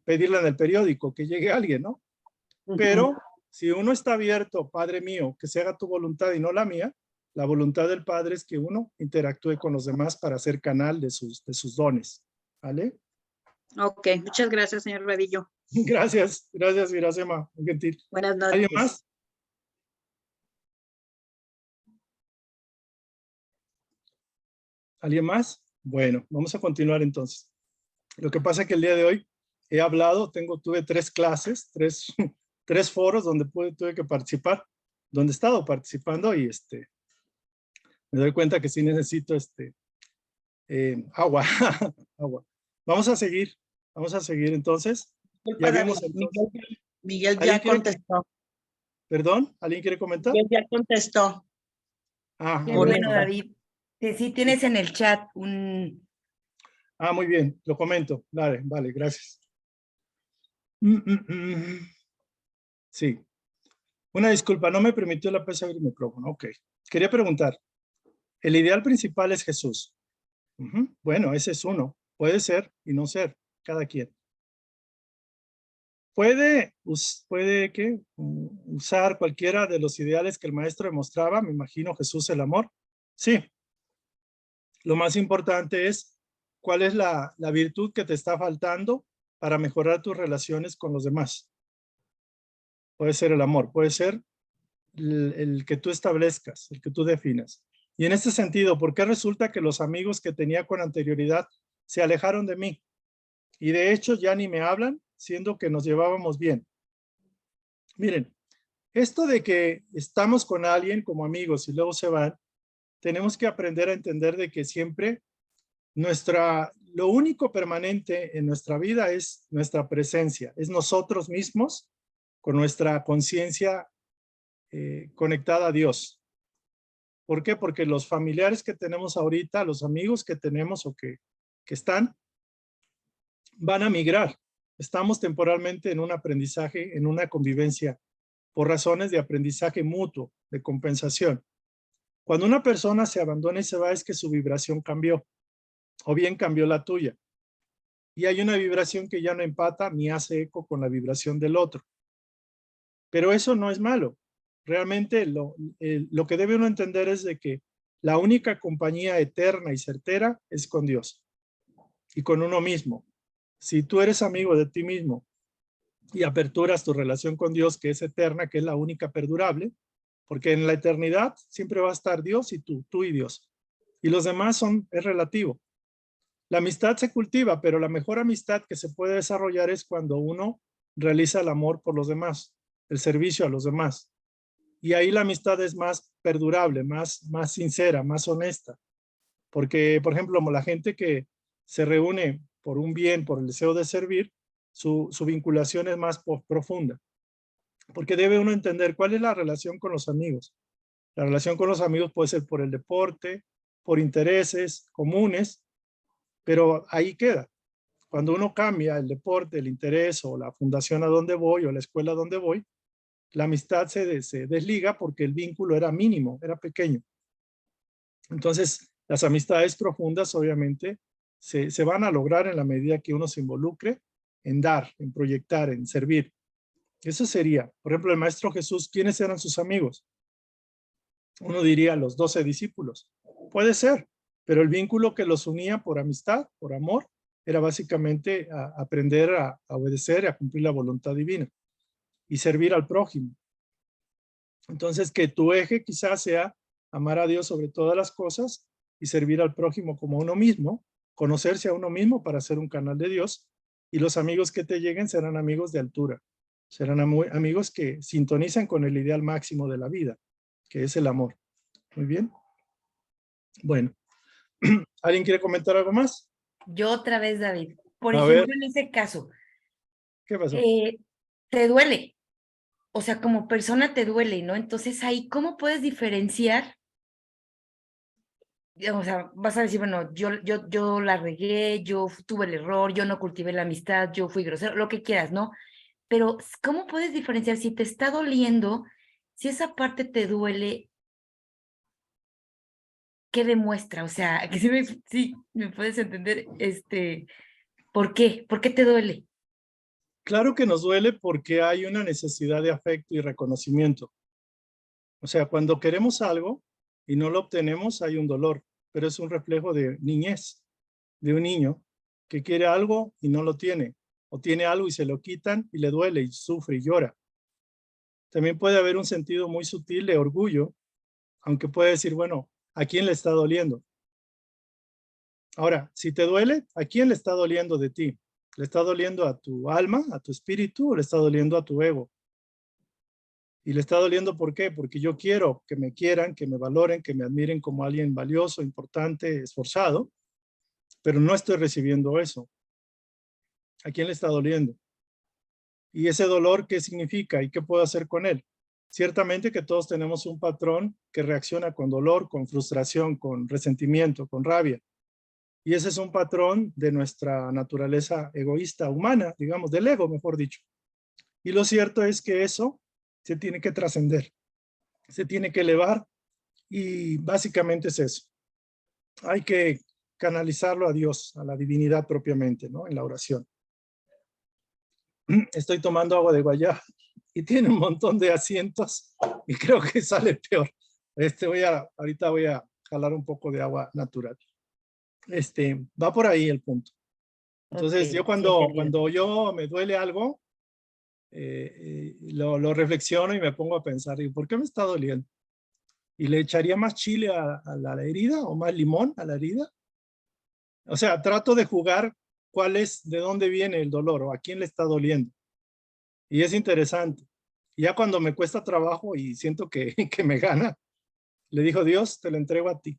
pedirle en el periódico que llegue alguien, ¿no? Pero si uno está abierto, Padre mío, que se haga tu voluntad y no la mía, la voluntad del Padre es que uno interactúe con los demás para ser canal de sus dones. ¿Vale? Ok, muchas gracias, señor Radillo. Gracias, Iracema, muy gentil. Buenas ¿Alguien noches. más? ¿Alguien más? Bueno, vamos a continuar entonces. Lo que pasa es que el día de hoy he hablado, tuve 3 clases, 3 foros donde tuve que participar, donde he estado participando y me doy cuenta que sí necesito agua, agua. Vamos a seguir entonces. Ya vimos entonces. Miguel ¿Alguien ya quiere- contestó. ¿Perdón? ¿Alguien quiere comentar? Miguel ya contestó. Ah, Qué muy bien. bueno, David. Sí, tienes en el chat un... Ah, muy bien, lo comento. Vale, gracias. Sí. Una disculpa, no me permitió la PES abrir el micrófono. Ok. Quería preguntar, el ideal principal es Jesús. Bueno, ese es uno. Puede ser y no ser, cada quien. ¿Puede usar cualquiera de los ideales que el maestro demostraba? Me imagino Jesús el amor. Sí. Lo más importante es cuál es la virtud que te está faltando para mejorar tus relaciones con los demás. Puede ser el amor, puede ser el que tú establezcas, el que tú definas. Y en este sentido, ¿por qué resulta que los amigos que tenía con anterioridad se alejaron de mí? Y de hecho ya ni me hablan, siendo que nos llevábamos bien. Miren, esto de que estamos con alguien como amigos y luego se van, tenemos que aprender a entender de que siempre lo único permanente en nuestra vida es nuestra presencia, es nosotros mismos con nuestra conciencia conectada a Dios. ¿Por qué? Porque los familiares que tenemos ahorita, los amigos que tenemos o que están, van a migrar. Estamos temporalmente en un aprendizaje, en una convivencia, por razones de aprendizaje mutuo, de compensación. Cuando una persona se abandona y se va, es que su vibración cambió, o bien cambió la tuya. Y hay una vibración que ya no empata ni hace eco con la vibración del otro. Pero eso no es malo. Realmente lo que debe uno entender es de que la única compañía eterna y certera es con Dios y con uno mismo. Si tú eres amigo de ti mismo y aperturas tu relación con Dios, que es eterna, que es la única perdurable, porque en la eternidad siempre va a estar Dios y tú y Dios. Y los demás es relativo. La amistad se cultiva, pero la mejor amistad que se puede desarrollar es cuando uno realiza el amor por los demás, el servicio a los demás. Y ahí la amistad es más perdurable, más sincera, más honesta. Porque, por ejemplo, la gente que se reúne por un bien, por el deseo de servir, su vinculación es más profunda. Porque debe uno entender cuál es la relación con los amigos. La relación con los amigos puede ser por el deporte, por intereses comunes, pero ahí queda. Cuando uno cambia el deporte, el interés o la fundación a donde voy o la escuela a donde voy, la amistad se desliga porque el vínculo era mínimo, era pequeño. Entonces, las amistades profundas obviamente se van a lograr en la medida que uno se involucre en dar, en proyectar, en servir. Eso sería, por ejemplo, el Maestro Jesús, ¿quiénes eran sus amigos? Uno diría los 12 discípulos. Puede ser, pero el vínculo que los unía por amistad, por amor, era básicamente aprender a obedecer y a cumplir la voluntad divina y servir al prójimo. Entonces, que tu eje quizás sea amar a Dios sobre todas las cosas y servir al prójimo como a uno mismo, conocerse a uno mismo para ser un canal de Dios, y los amigos que te lleguen serán amigos de altura, serán amigos que sintonizan con el ideal máximo de la vida, que es el amor. Muy bien. Bueno, ¿alguien quiere comentar algo más? Yo otra vez, David. Por A ejemplo, ver. en ese caso, ¿Qué pasó? te duele. o sea, como persona te duele, ¿no? Entonces ahí, ¿cómo puedes diferenciar? O sea, vas a decir, bueno, yo la regué, yo tuve el error, yo no cultivé la amistad, yo fui grosero, lo que quieras, ¿no? Pero, ¿cómo puedes diferenciar si te está doliendo, si esa parte te duele? ¿Qué demuestra? O sea, que sí me puedes entender, ¿por qué? ¿Por qué te duele? Claro que nos duele porque hay una necesidad de afecto y reconocimiento. O sea, cuando queremos algo y no lo obtenemos, hay un dolor, pero es un reflejo de niñez, de un niño que quiere algo y no lo tiene, o tiene algo y se lo quitan y le duele y sufre y llora. También puede haber un sentido muy sutil de orgullo, aunque puede decir, bueno, ¿a quién le está doliendo? Ahora, si te duele, ¿a quién le está doliendo de ti? ¿Le está doliendo a tu alma, a tu espíritu, o le está doliendo a tu ego? Y le está doliendo, ¿por qué? Porque yo quiero que me quieran, que me valoren, que me admiren como alguien valioso, importante, esforzado, pero no estoy recibiendo eso. ¿A quién le está doliendo? Y ese dolor, ¿qué significa y qué puedo hacer con él? Ciertamente que todos tenemos un patrón que reacciona con dolor, con frustración, con resentimiento, con rabia. Y ese es un patrón de nuestra naturaleza egoísta humana, digamos, del ego, mejor dicho. Y lo cierto es que eso se tiene que trascender, se tiene que elevar y básicamente es eso. Hay que canalizarlo a Dios, a la divinidad propiamente, ¿no? En la oración. Estoy tomando agua de guayaba y tiene un montón de asientos y creo que sale peor. Ahorita voy a jalar un poco de agua natural. Va por ahí el punto. Entonces, Ok, yo sí, cuando yo me duele algo, lo reflexiono y me pongo a pensar, ¿y por qué me está doliendo? ¿Y le echaría más chile a la herida o más limón a la herida? O sea, trato de jugar de dónde viene el dolor o a quién le está doliendo. Y es interesante. Ya cuando me cuesta trabajo y siento que, que me gana, le digo, Dios, te lo entrego a ti.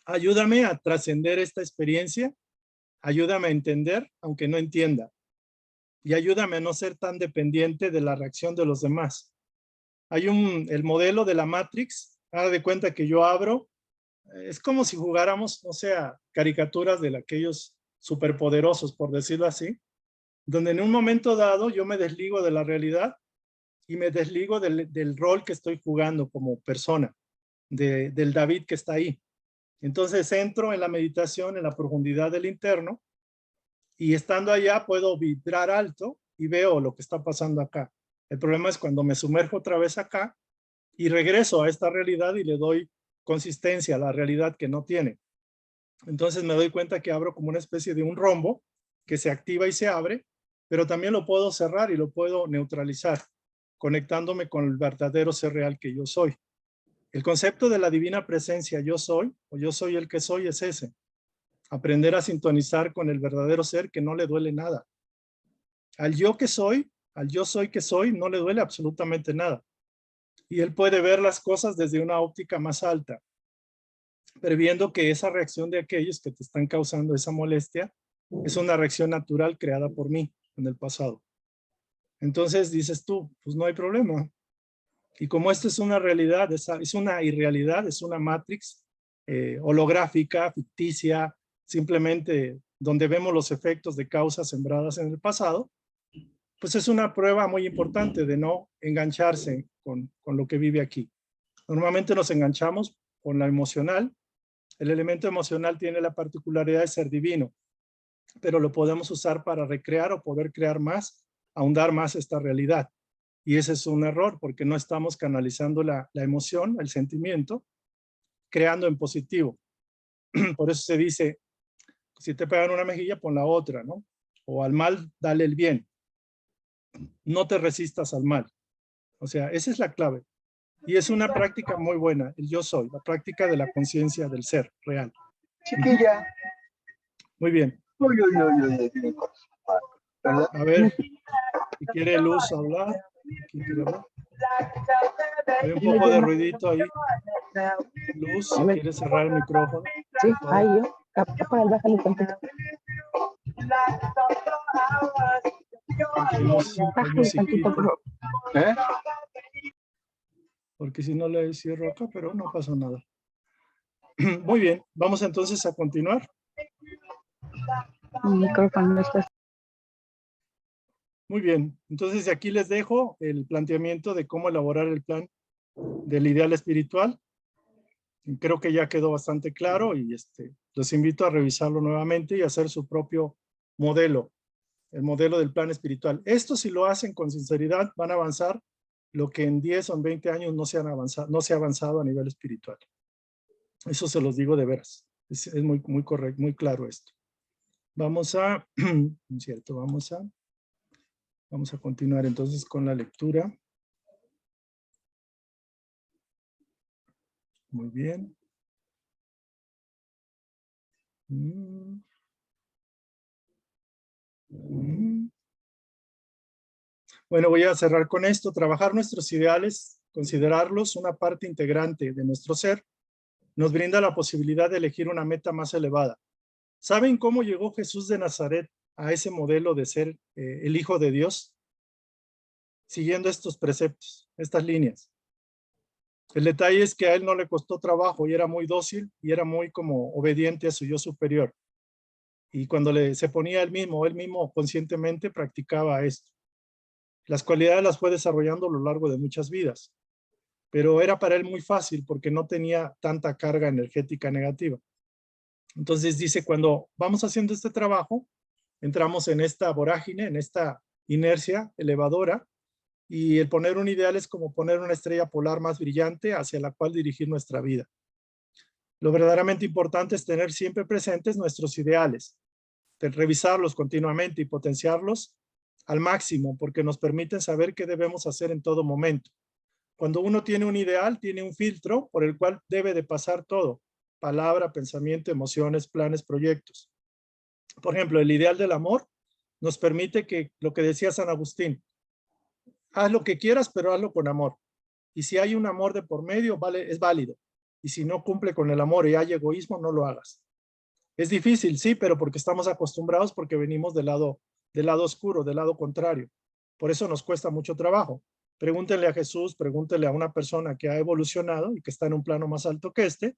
Ayúdame a trascender esta experiencia, ayúdame a entender, aunque no entienda, y ayúdame a no ser tan dependiente de la reacción de los demás. Hay el modelo de la Matrix, haga de cuenta que yo abro, es como si jugáramos, o sea, caricaturas de aquellos superpoderosos, por decirlo así, donde en un momento dado yo me desligo de la realidad y me desligo del rol que estoy jugando como persona, del David que está ahí. Entonces entro en la meditación, en la profundidad del interno, y estando allá puedo vibrar alto y veo lo que está pasando acá. El problema es cuando me sumerjo otra vez acá y regreso a esta realidad y le doy consistencia a la realidad que no tiene. Entonces me doy cuenta que abro como una especie de un rombo que se activa y se abre, pero también lo puedo cerrar y lo puedo neutralizar, conectándome con el verdadero ser real que yo soy. El concepto de la divina presencia yo soy, o yo soy el que soy, es ese. Aprender a sintonizar con el verdadero ser que no le duele nada. Al yo que soy, al yo soy que soy, no le duele absolutamente nada. Y él puede ver las cosas desde una óptica más alta, previendo que esa reacción de aquellos que te están causando esa molestia es una reacción natural creada por mí en el pasado. Entonces dices tú, pues no hay problema. Y como esto es una realidad, es una irrealidad, es una matrix holográfica, ficticia, simplemente donde vemos los efectos de causas sembradas en el pasado, pues es una prueba muy importante de no engancharse con lo que vive aquí. Normalmente nos enganchamos con la emocional. El elemento emocional tiene la particularidad de ser divino, pero lo podemos usar para recrear o poder crear más, ahondar más esta realidad. Y ese es un error porque no estamos canalizando la emoción, el sentimiento, creando en positivo. Por eso se dice, si te pegan una mejilla, pon la otra, ¿no? O al mal, dale el bien. No te resistas al mal. O sea, esa es la clave. Y es una práctica muy buena, el yo soy, la práctica de la conciencia del ser real. Chiquilla. Muy bien. Uy, uy, uy, uy, uy. ¿Verdad? A ver, si quiere Luz hablar. ¿Quién quiere hablar? Hay un poco de ruidito ahí. Luz, si quiere cerrar el micrófono. Sí, ahí yo. Apágale, bájale tantito. Tenemos musiquita, ¿Eh? porque si no le cierro acá, pero no pasa nada. Muy bien, vamos entonces a continuar. Muy bien, entonces de aquí les dejo el planteamiento de cómo elaborar el plan del ideal espiritual. Creo que ya quedó bastante claro y los invito a revisarlo nuevamente y hacer su propio modelo, el modelo del plan espiritual. Esto, si lo hacen con sinceridad, van a avanzar lo que en 10 o en 20 años no se ha avanzado a nivel espiritual. Eso se los digo de veras. Es muy, muy correcto, muy claro esto. Vamos a, ¿cierto? Vamos a continuar entonces con la lectura. Muy bien. Bueno, voy a cerrar con esto. Trabajar nuestros ideales, considerarlos una parte integrante de nuestro ser, nos brinda la posibilidad de elegir una meta más elevada. ¿Saben cómo llegó Jesús de Nazaret a ese modelo de ser el Hijo de Dios? Siguiendo estos preceptos, estas líneas. El detalle es que a él no le costó trabajo y era muy dócil y era muy como obediente a su yo superior. Y cuando se ponía él mismo conscientemente practicaba esto. Las cualidades las fue desarrollando a lo largo de muchas vidas, pero era para él muy fácil porque no tenía tanta carga energética negativa. Entonces dice, cuando vamos haciendo este trabajo, entramos en esta vorágine, en esta inercia elevadora, y el poner un ideal es como poner una estrella polar más brillante hacia la cual dirigir nuestra vida. Lo verdaderamente importante es tener siempre presentes nuestros ideales, de revisarlos continuamente y potenciarlos al máximo, porque nos permiten saber qué debemos hacer en todo momento. Cuando uno tiene un ideal, tiene un filtro por el cual debe de pasar todo: palabra, pensamiento, emociones, planes, proyectos. Por ejemplo, el ideal del amor nos permite que, lo que decía San Agustín, haz lo que quieras, pero hazlo con amor. Y si hay un amor de por medio, es válido. Y si no cumple con el amor y hay egoísmo, no lo hagas. Es difícil, sí, pero porque estamos acostumbrados, porque venimos del lado oscuro, del lado contrario. Por eso nos cuesta mucho trabajo. Pregúntenle a Jesús, pregúntenle a una persona que ha evolucionado y que está en un plano más alto que este,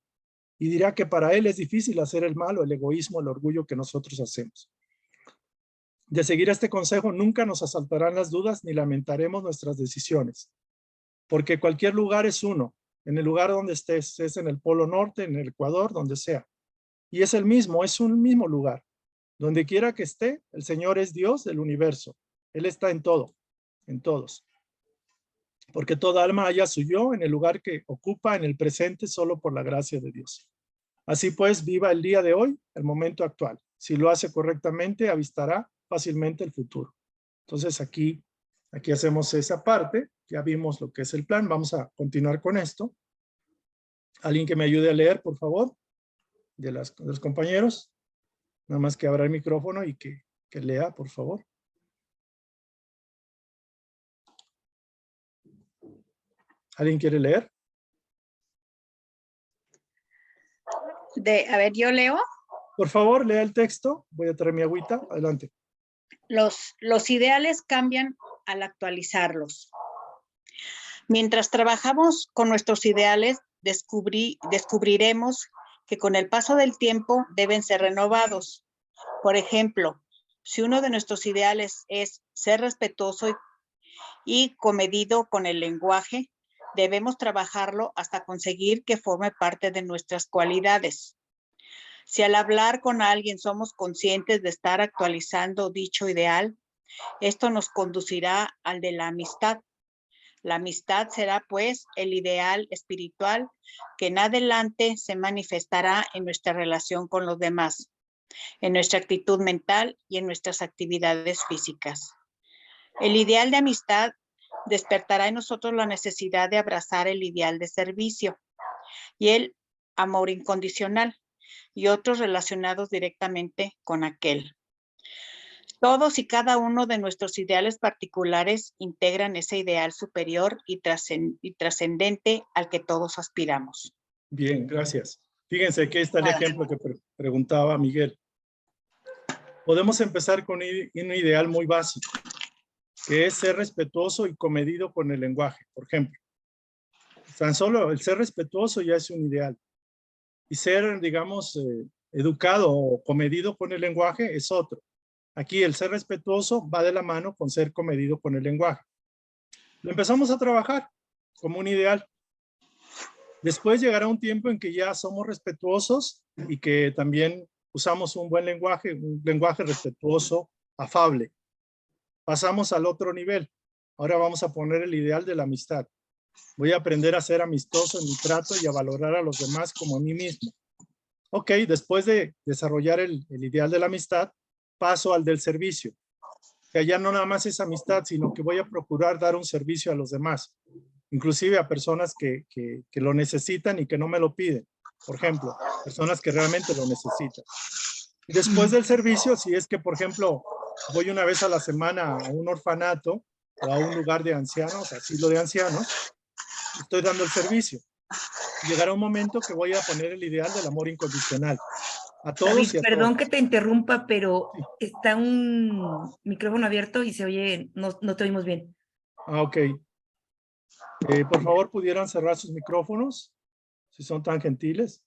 y dirá que para él es difícil hacer el mal o el egoísmo, el orgullo que nosotros hacemos. De seguir este consejo, nunca nos asaltarán las dudas ni lamentaremos nuestras decisiones, porque cualquier lugar es uno. En el lugar donde estés, es en el Polo Norte, en el Ecuador, donde sea. Y es un mismo lugar. Donde quiera que esté, el Señor es Dios del universo. Él está en todo, en todos. Porque toda alma halla su yo en el lugar que ocupa en el presente solo por la gracia de Dios. Así pues, viva el día de hoy, el momento actual. Si lo hace correctamente, avistará fácilmente el futuro. Entonces aquí hacemos esa parte. Ya vimos lo que es el plan. Vamos a continuar con esto. Alguien que me ayude a leer, por favor, de los compañeros. Nada más que abra el micrófono y que lea, por favor. ¿Alguien quiere leer? A ver, yo leo. Por favor, lea el texto. Voy a traer mi agüita. Adelante. Los ideales cambian al actualizarlos. Mientras trabajamos con nuestros ideales, descubriremos que con el paso del tiempo deben ser renovados. Por ejemplo, si uno de nuestros ideales es ser respetuoso y comedido con el lenguaje, debemos trabajarlo hasta conseguir que forme parte de nuestras cualidades. Si al hablar con alguien somos conscientes de estar actualizando dicho ideal, esto nos conducirá al de la amistad. La amistad será, pues, el ideal espiritual que en adelante se manifestará en nuestra relación con los demás, en nuestra actitud mental y en nuestras actividades físicas. El ideal de amistad despertará en nosotros la necesidad de abrazar el ideal de servicio y el amor incondicional y otros relacionados directamente con aquel. Todos y cada uno de nuestros ideales particulares integran ese ideal superior y trascendente al que todos aspiramos. Bien, gracias. Fíjense que está el ejemplo que preguntaba Miguel. Podemos empezar con un ideal muy básico. que es ser respetuoso y comedido con el lenguaje, por ejemplo. Tan solo el ser respetuoso ya es un ideal. Y ser, digamos, educado o comedido con el lenguaje es otro. Aquí el ser respetuoso va de la mano con ser comedido con el lenguaje. Lo empezamos a trabajar como un ideal. Después llegará un tiempo en que ya somos respetuosos y que también usamos un lenguaje respetuoso, afable. Pasamos al otro nivel. Ahora vamos a poner el ideal de la amistad. Voy a aprender a ser amistoso en mi trato y a valorar a los demás como a mí mismo. Ok, después de desarrollar el ideal de la amistad, paso al del servicio. Que ya no nada más es amistad, sino que voy a procurar dar un servicio a los demás, inclusive a personas que lo necesitan y que no me lo piden. Por ejemplo, personas que realmente lo necesitan. Y después del servicio, si es que, por ejemplo, voy una vez a la semana a un orfanato o a un lugar de ancianos, asilo de ancianos, estoy dando el servicio. Llegará un momento que voy a poner el ideal del amor incondicional. A todos David, y a perdón todas. que te interrumpa, pero Sí. está un micrófono abierto y se oye, no te oímos bien. Ok. Por favor, pudieran cerrar sus micrófonos, si son tan gentiles.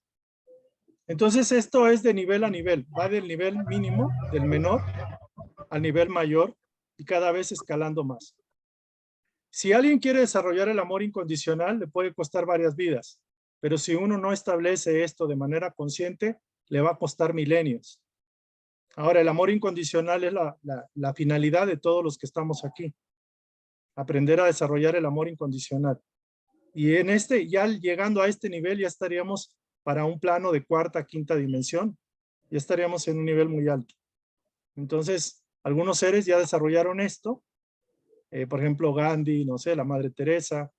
Entonces, esto es de nivel a nivel. Va del nivel mínimo, del menor, al nivel mayor y cada vez escalando más. Si alguien quiere desarrollar el amor incondicional, le puede costar varias vidas. Pero si uno no establece esto de manera consciente, le va a costar milenios. Ahora, el amor incondicional es la finalidad de todos los que estamos aquí. Aprender a desarrollar el amor incondicional. Y en ya llegando a este nivel, ya estaríamos para un plano de cuarta, quinta dimensión. Ya estaríamos en un nivel muy alto. Entonces, algunos seres ya desarrollaron esto. Por ejemplo, Gandhi, no sé, la Madre Teresa,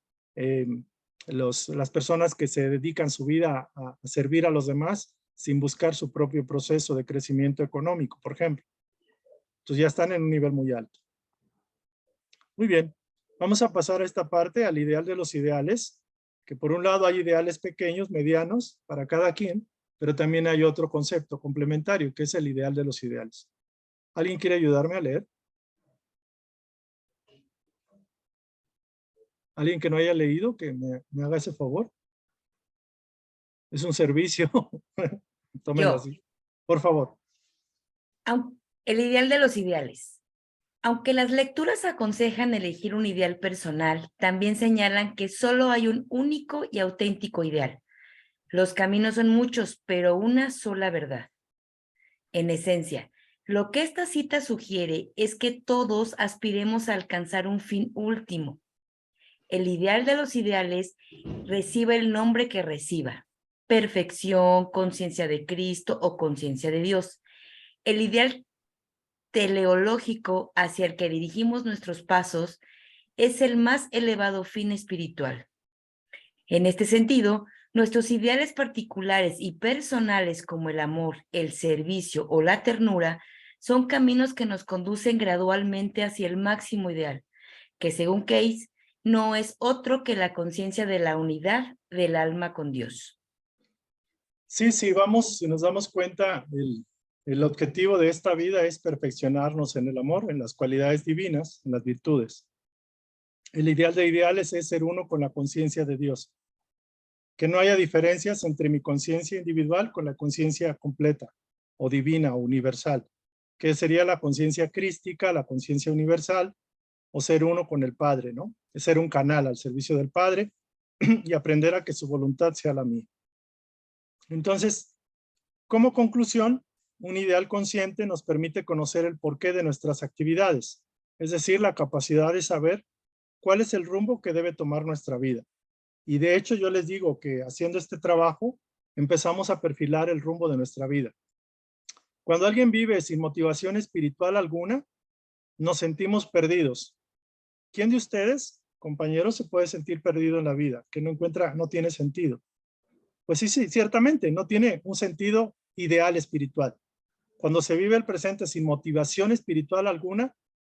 las personas que se dedican su vida a servir a los demás sin buscar su propio proceso de crecimiento económico, por ejemplo. Entonces ya están en un nivel muy alto. Muy bien, vamos a pasar a esta parte, al ideal de los ideales, que por un lado hay ideales pequeños, medianos, para cada quien, pero también hay otro concepto complementario, que es el ideal de los ideales. ¿Alguien quiere ayudarme a leer? ¿Alguien que no haya leído, que me haga ese favor? Es un servicio. Tómenlo Yo, así. Por favor. el ideal de los ideales. Aunque las lecturas aconsejan elegir un ideal personal, también señalan que solo hay un único y auténtico ideal. Los caminos son muchos, pero una sola verdad. En esencia, lo que esta cita sugiere es que todos aspiremos a alcanzar un fin último. El ideal de los ideales reciba el nombre que reciba: perfección, conciencia de Cristo o conciencia de Dios. El ideal teleológico hacia el que dirigimos nuestros pasos es el más elevado fin espiritual. En este sentido, nuestros ideales particulares y personales como el amor, el servicio o la ternura son caminos que nos conducen gradualmente hacia el máximo ideal, que según Case, no es otro que la conciencia de la unidad del alma con Dios. Sí, si nos damos cuenta, el objetivo de esta vida es perfeccionarnos en el amor, en las cualidades divinas, en las virtudes. El ideal de ideales es ser uno con la conciencia de Dios. Que no haya diferencias entre mi conciencia individual con la conciencia completa, o divina, o universal, que sería la conciencia crística, la conciencia universal, o ser uno con el Padre, ¿no? Es ser un canal al servicio del Padre y aprender a que su voluntad sea la mía. Entonces, como conclusión, un ideal consciente nos permite conocer el porqué de nuestras actividades, es decir, la capacidad de saber cuál es el rumbo que debe tomar nuestra vida. Y de hecho yo les digo que haciendo este trabajo empezamos a perfilar el rumbo de nuestra vida. Cuando alguien vive sin motivación espiritual alguna, nos sentimos perdidos. ¿Quién de ustedes, compañeros, se puede sentir perdido en la vida? Que no tiene sentido. Pues sí, ciertamente, no tiene un sentido ideal espiritual. Cuando se vive el presente sin motivación espiritual alguna,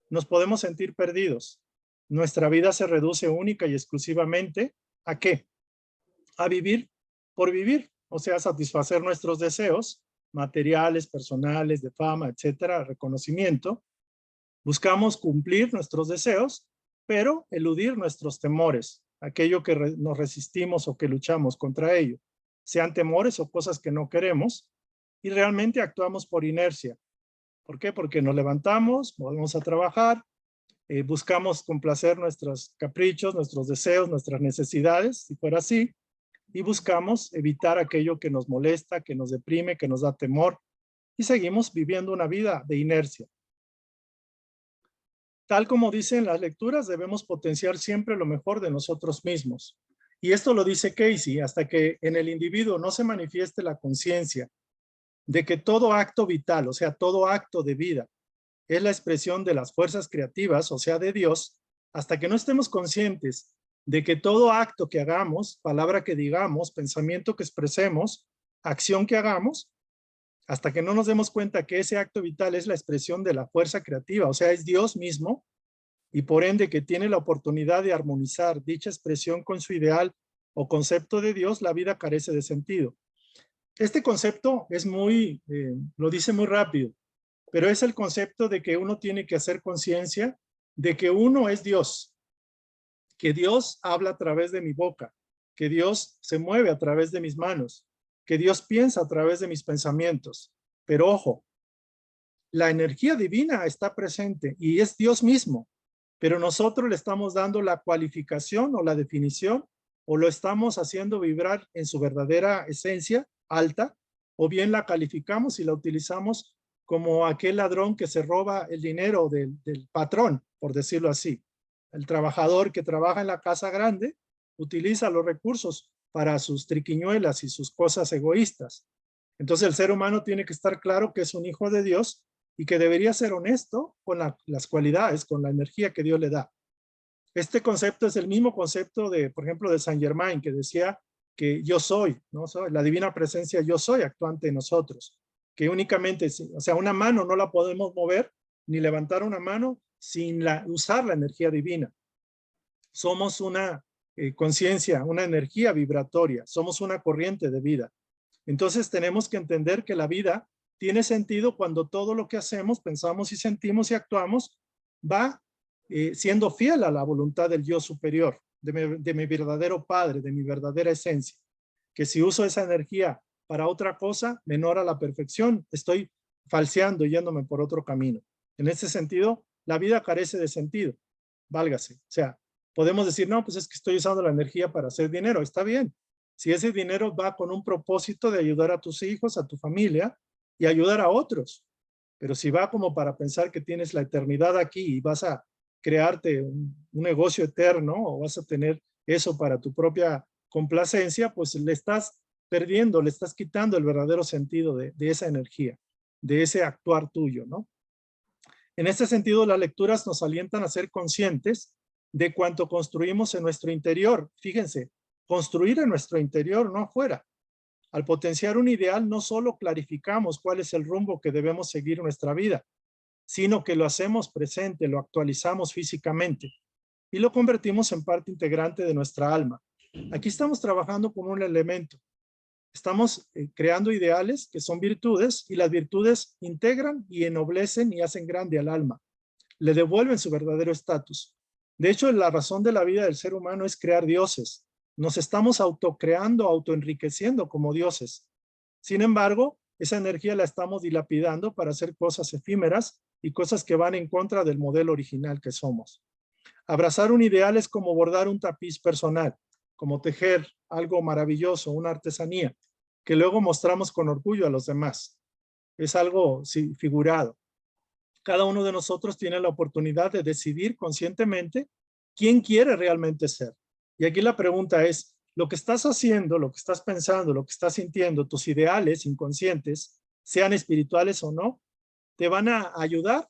nos podemos sentir perdidos. Nuestra vida se reduce única y exclusivamente ¿a qué? A vivir por vivir, o sea, satisfacer nuestros deseos materiales, personales, de fama, etcétera, reconocimiento, Buscamos cumplir nuestros deseos, pero eludir nuestros temores, aquello que nos resistimos o que luchamos contra ello, sean temores o cosas que no queremos, y realmente actuamos por inercia. ¿Por qué? Porque nos levantamos, volvemos a trabajar, buscamos complacer nuestros caprichos, nuestros deseos, nuestras necesidades, si fuera así, y buscamos evitar aquello que nos molesta, que nos deprime, que nos da temor, y seguimos viviendo una vida de inercia. Tal como dicen las lecturas, debemos potenciar siempre lo mejor de nosotros mismos. Y esto lo dice Casey, hasta que en el individuo no se manifieste la conciencia de que todo acto vital, o sea, todo acto de vida, es la expresión de las fuerzas creativas, o sea, de Dios, hasta que no estemos conscientes de que todo acto que hagamos, palabra que digamos, pensamiento que expresemos, acción que hagamos, hasta que no nos demos cuenta que ese acto vital es la expresión de la fuerza creativa, o sea, es Dios mismo, y por ende que tiene la oportunidad de armonizar dicha expresión con su ideal o concepto de Dios, la vida carece de sentido. Este concepto es lo dice muy rápido, pero es el concepto de que uno tiene que hacer conciencia de que uno es Dios, que Dios habla a través de mi boca, que Dios se mueve a través de mis manos, que Dios piensa a través de mis pensamientos. Pero ojo, la energía divina está presente y es Dios mismo, pero nosotros le estamos dando la cualificación o la definición o lo estamos haciendo vibrar en su verdadera esencia alta, o bien la calificamos y la utilizamos como aquel ladrón que se roba el dinero del patrón, por decirlo así. El trabajador que trabaja en la casa grande utiliza los recursos para sus triquiñuelas y sus cosas egoístas. Entonces el ser humano tiene que estar claro que es un hijo de Dios y que debería ser honesto con las cualidades, con la energía que Dios le da. Este concepto es el mismo concepto de, por ejemplo, de Saint Germain, que decía que yo soy, ¿no? La divina presencia yo soy actuante en nosotros, que únicamente, o sea, una mano no la podemos mover, ni levantar una mano sin usar la energía divina. Somos una conciencia, una energía vibratoria, somos una corriente de vida. Entonces tenemos que entender que la vida tiene sentido cuando todo lo que hacemos, pensamos y sentimos y actuamos va siendo fiel a la voluntad del yo superior, de mi verdadero Padre, de mi verdadera esencia. Que si uso esa energía para otra cosa, menor a la perfección, estoy falseando, yéndome por otro camino. En ese sentido, la vida carece de sentido, válgase. O sea, podemos decir, no, pues es que estoy usando la energía para hacer dinero, está bien. Si ese dinero va con un propósito de ayudar a tus hijos, a tu familia y ayudar a otros. Pero si va como para pensar que tienes la eternidad aquí y vas a crearte un negocio eterno o vas a tener eso para tu propia complacencia, pues le estás perdiendo, le estás quitando el verdadero sentido de esa energía, de ese actuar tuyo, ¿no? En este sentido, las lecturas nos alientan a ser conscientes de cuánto construimos en nuestro interior. Fíjense, construir en nuestro interior, no afuera. Al potenciar un ideal, no solo clarificamos cuál es el rumbo que debemos seguir en nuestra vida, sino que lo hacemos presente, lo actualizamos físicamente y lo convertimos en parte integrante de nuestra alma. Aquí estamos trabajando con un elemento. Estamos creando ideales que son virtudes y las virtudes integran y ennoblecen y hacen grande al alma. Le devuelven su verdadero estatus. De hecho, la razón de la vida del ser humano es crear dioses. Nos estamos autocreando, autoenriqueciendo como dioses. Sin embargo, esa energía la estamos dilapidando para hacer cosas efímeras y cosas que van en contra del modelo original que somos. Abrazar un ideal es como bordar un tapiz personal, como tejer algo maravilloso, una artesanía, que luego mostramos con orgullo a los demás. Es algo figurado. Cada uno de nosotros tiene la oportunidad de decidir conscientemente quién quiere realmente ser. Y aquí la pregunta es, lo que estás haciendo, lo que estás pensando, lo que estás sintiendo, tus ideales inconscientes, sean espirituales o no, ¿te van a ayudar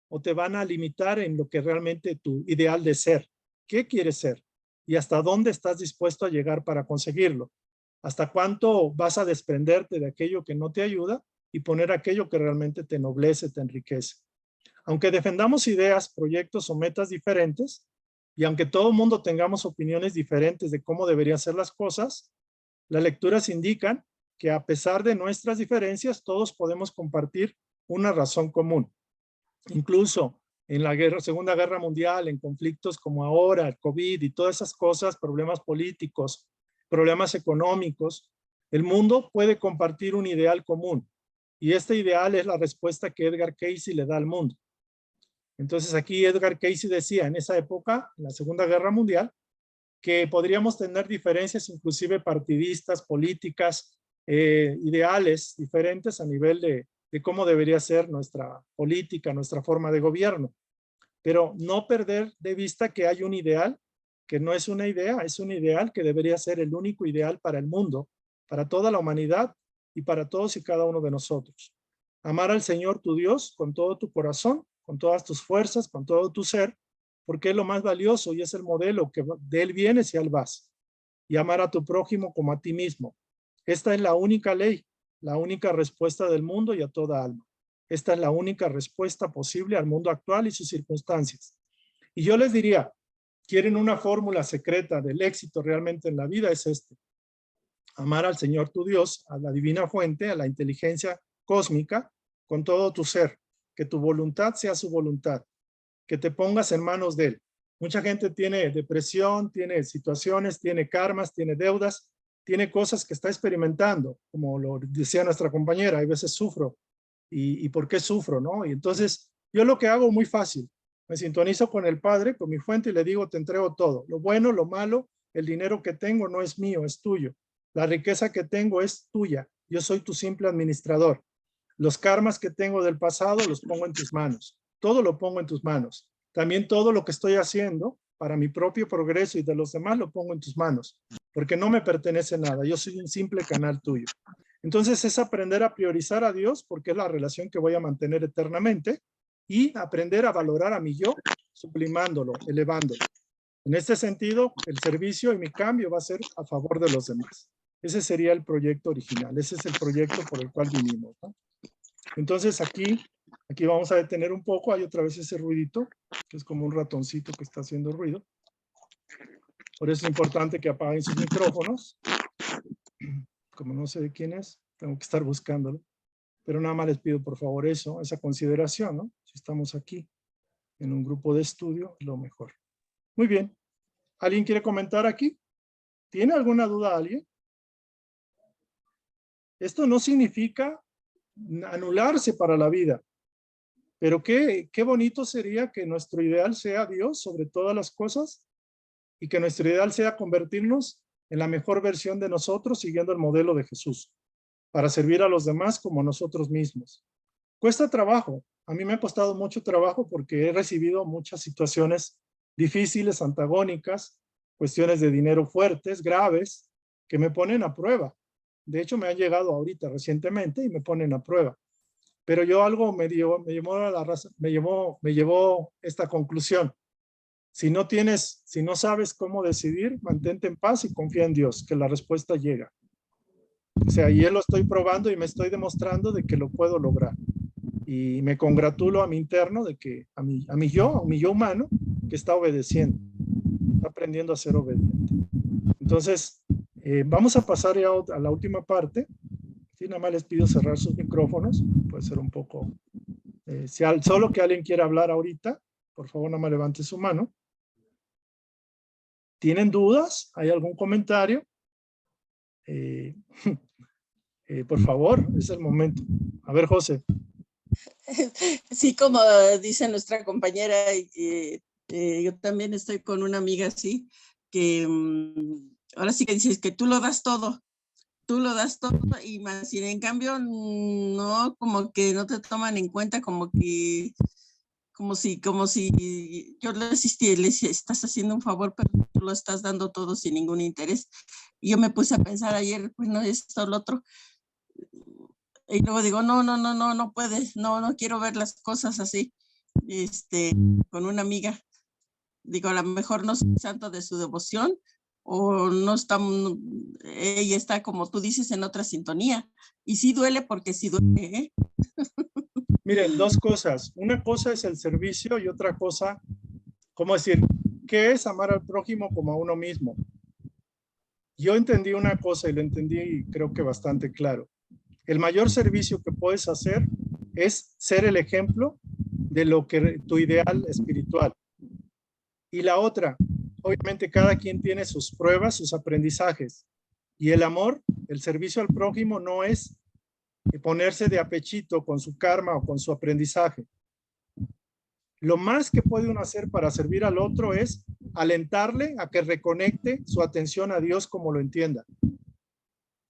o te van a limitar en lo que realmente tu ideal de ser? ¿Qué quieres ser? ¿Y hasta dónde estás dispuesto a llegar para conseguirlo? ¿Hasta cuánto vas a desprenderte de aquello que no te ayuda y poner aquello que realmente te ennoblece, te enriquece? Aunque defendamos ideas, proyectos o metas diferentes, y aunque todo el mundo tengamos opiniones diferentes de cómo deberían ser las cosas, las lecturas indican que a pesar de nuestras diferencias, todos podemos compartir una razón común. Incluso en la Segunda Guerra Mundial, en conflictos como ahora, el COVID y todas esas cosas, problemas políticos, problemas económicos, el mundo puede compartir un ideal común. Y este ideal es la respuesta que Edgar Cayce le da al mundo. Entonces aquí Edgar Cayce decía en esa época, en la Segunda Guerra Mundial, que podríamos tener diferencias inclusive partidistas, políticas, ideales diferentes a nivel de cómo debería ser nuestra política, nuestra forma de gobierno. Pero no perder de vista que hay un ideal, que no es una idea, es un ideal que debería ser el único ideal para el mundo, para toda la humanidad y para todos y cada uno de nosotros. Amar al Señor tu Dios con todo tu corazón, con todas tus fuerzas, con todo tu ser, porque es lo más valioso y es el modelo que de él vienes y a él vas. Y amar a tu prójimo como a ti mismo. Esta es la única ley, la única respuesta del mundo y a toda alma. Esta es la única respuesta posible al mundo actual y sus circunstancias. Y yo les diría, quieren una fórmula secreta del éxito realmente en la vida, es este. Amar al Señor tu Dios, a la divina fuente, a la inteligencia cósmica, con todo tu ser. Que tu voluntad sea su voluntad. Que te pongas en manos de él. Mucha gente tiene depresión, tiene situaciones, tiene karmas, tiene deudas, tiene cosas que está experimentando, como lo decía nuestra compañera, hay veces sufro. ¿Y por qué sufro? ¿No? Y entonces yo lo que hago muy fácil, me sintonizo con el Padre, con mi fuente y le digo, te entrego todo. Lo bueno, lo malo, el dinero que tengo no es mío, es tuyo. La riqueza que tengo es tuya. Yo soy tu simple administrador. Los karmas que tengo del pasado los pongo en tus manos. Todo lo pongo en tus manos. También todo lo que estoy haciendo para mi propio progreso y de los demás lo pongo en tus manos, porque no me pertenece nada. Yo soy un simple canal tuyo. Entonces es aprender a priorizar a Dios, porque es la relación que voy a mantener eternamente, y aprender a valorar a mi yo, sublimándolo, elevándolo. En este sentido, el servicio y mi cambio va a ser a favor de los demás. Ese sería el proyecto original. Ese es el proyecto por el cual vinimos, ¿no? Entonces aquí vamos a detener un poco. Hay otra vez ese ruidito, que es como un ratoncito que está haciendo ruido. Por eso es importante que apaguen sus micrófonos. Como no sé de quién es, tengo que estar buscándolo. Pero nada más les pido por favor eso, esa consideración, ¿no? Si estamos aquí en un grupo de estudio, lo mejor. Muy bien. ¿Alguien quiere comentar aquí? ¿Tiene alguna duda alguien? Esto no significa anularse para la vida. Pero qué bonito sería que nuestro ideal sea Dios sobre todas las cosas y que nuestro ideal sea convertirnos en la mejor versión de nosotros siguiendo el modelo de Jesús para servir a los demás como nosotros mismos. Cuesta trabajo. A mí me ha costado mucho trabajo porque he recibido muchas situaciones difíciles, antagónicas, cuestiones de dinero fuertes, graves, que me ponen a prueba. De hecho, me han llegado ahorita recientemente y me ponen a prueba. Pero yo algo me llevó esta conclusión. Si no sabes cómo decidir, mantente en paz y confía en Dios, que la respuesta llega. O sea, y yo lo estoy probando y me estoy demostrando de que lo puedo lograr. Y me congratulo a mi interno de que a mi yo humano, que está obedeciendo, está aprendiendo a ser obediente. Entonces, vamos a pasar ya a la última parte. Sí, nada más les pido cerrar sus micrófonos. Puede ser un poco... solo que alguien quiera hablar ahorita, por favor, nada más levante su mano. ¿Tienen dudas? ¿Hay algún comentario? Por favor, es el momento. A ver, José. Sí, como dice nuestra compañera, yo también estoy con una amiga así, que ahora sí que dices que tú lo das todo y más, y en cambio no, como que no te toman en cuenta, como si yo les estás haciendo un favor, pero tú lo estás dando todo sin ningún interés. Y yo me puse a pensar ayer, pues no, esto, lo otro. Y luego digo, no puedes, no quiero ver las cosas así. Con una amiga, digo, a lo mejor no soy santo de su devoción, o no está, ella está, como tú dices, en otra sintonía. Y sí duele, porque sí duele, ¿eh? Miren, dos cosas. Una cosa es el servicio y otra cosa, ¿cómo decir? ¿Qué es amar al prójimo como a uno mismo? Yo entendí una cosa y lo entendí creo que bastante claro. El mayor servicio que puedes hacer es ser el ejemplo de lo que tu ideal espiritual. Y la otra, obviamente cada quien tiene sus pruebas, sus aprendizajes. Y el amor, el servicio al prójimo no es ponerse de apechito con su karma o con su aprendizaje. Lo más que puede uno hacer para servir al otro es alentarle a que reconecte su atención a Dios como lo entienda,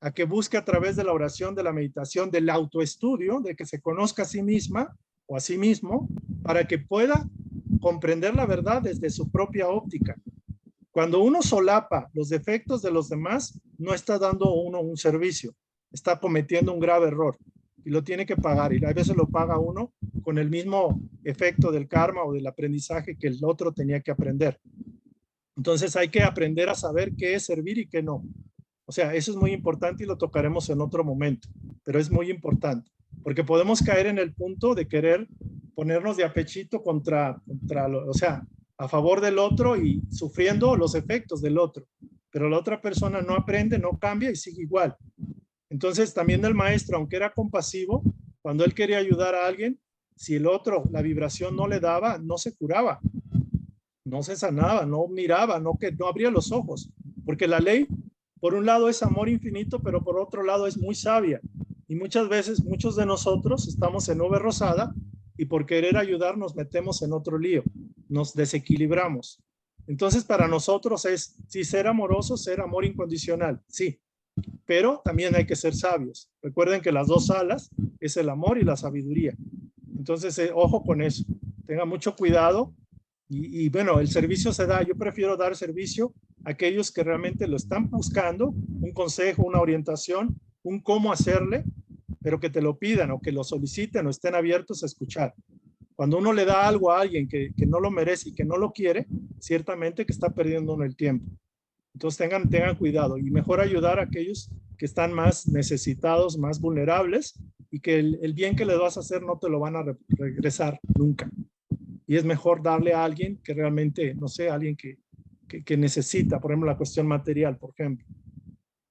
a que busque a través de la oración, de la meditación, del autoestudio, de que se conozca a sí misma o a sí mismo, para que pueda comprender la verdad desde su propia óptica. Cuando uno solapa los defectos de los demás, no está dando uno un servicio, está cometiendo un grave error y lo tiene que pagar, y a veces lo paga uno con el mismo efecto del karma o del aprendizaje que el otro tenía que aprender. Entonces hay que aprender a saber qué es servir y qué no. O sea, eso es muy importante y lo tocaremos en otro momento, pero es muy importante, porque podemos caer en el punto de querer ponernos de apechito o sea, a favor del otro y sufriendo los efectos del otro, pero la otra persona no aprende, no cambia y sigue igual. Entonces también el maestro, aunque era compasivo, cuando él quería ayudar a alguien, si el otro, la vibración no le daba, no se curaba, no se sanaba, no miraba, no abría los ojos, porque la ley, por un lado es amor infinito, pero por otro lado es muy sabia. Y muchas veces, muchos de nosotros estamos en nube rosada y por querer ayudar nos metemos en otro lío, nos desequilibramos. Entonces para nosotros es, sí, ser amoroso, ser amor incondicional, sí, pero también hay que ser sabios. Recuerden que las dos alas es el amor y la sabiduría. Entonces, ojo con eso. Tenga mucho cuidado. Y bueno, el servicio se da. Yo prefiero dar servicio a aquellos que realmente lo están buscando, un consejo, una orientación, un cómo hacerle, pero que te lo pidan o que lo soliciten o estén abiertos a escuchar. Cuando uno le da algo a alguien que no lo merece y que no lo quiere, ciertamente que está perdiendo uno el tiempo. Entonces tengan cuidado y mejor ayudar a aquellos que están más necesitados, más vulnerables y que el bien que les vas a hacer no te lo van a regresar nunca. Y es mejor darle a alguien que realmente, no sé, alguien que necesita, por ejemplo, la cuestión material, por ejemplo.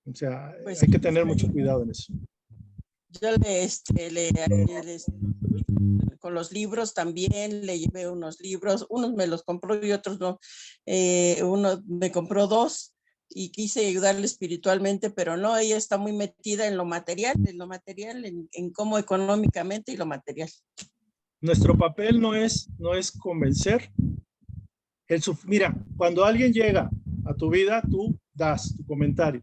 O sea, Pues, hay que tener mucho cuidado en eso. Yo con los libros también le llevé unos libros, unos me los compró y otros no. Uno me compró 2 y quise ayudarle espiritualmente, pero no, ella está muy metida en lo material, en cómo económicamente y lo material. Nuestro papel no es convencer. Mira, cuando alguien llega a tu vida, tú das tu comentario.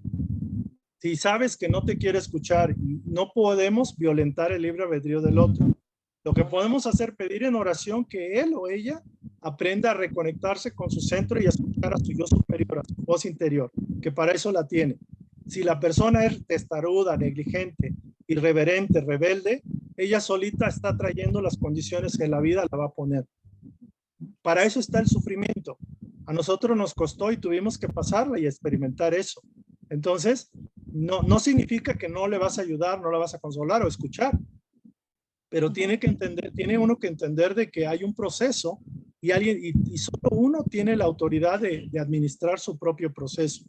Si sabes que no te quiere escuchar y no podemos violentar el libre albedrío del otro, lo que podemos hacer es pedir en oración que él o ella aprenda a reconectarse con su centro y a escuchar a su yo superior, a su voz interior, que para eso la tiene. Si la persona es testaruda, negligente, irreverente, rebelde, ella solita está trayendo las condiciones que la vida la va a poner. Para eso está el sufrimiento. A nosotros nos costó y tuvimos que pasarla y experimentar eso. Entonces, no significa que no le vas a ayudar, no la vas a consolar o escuchar, pero tiene uno que entender de que hay un proceso y solo uno tiene la autoridad de administrar su propio proceso.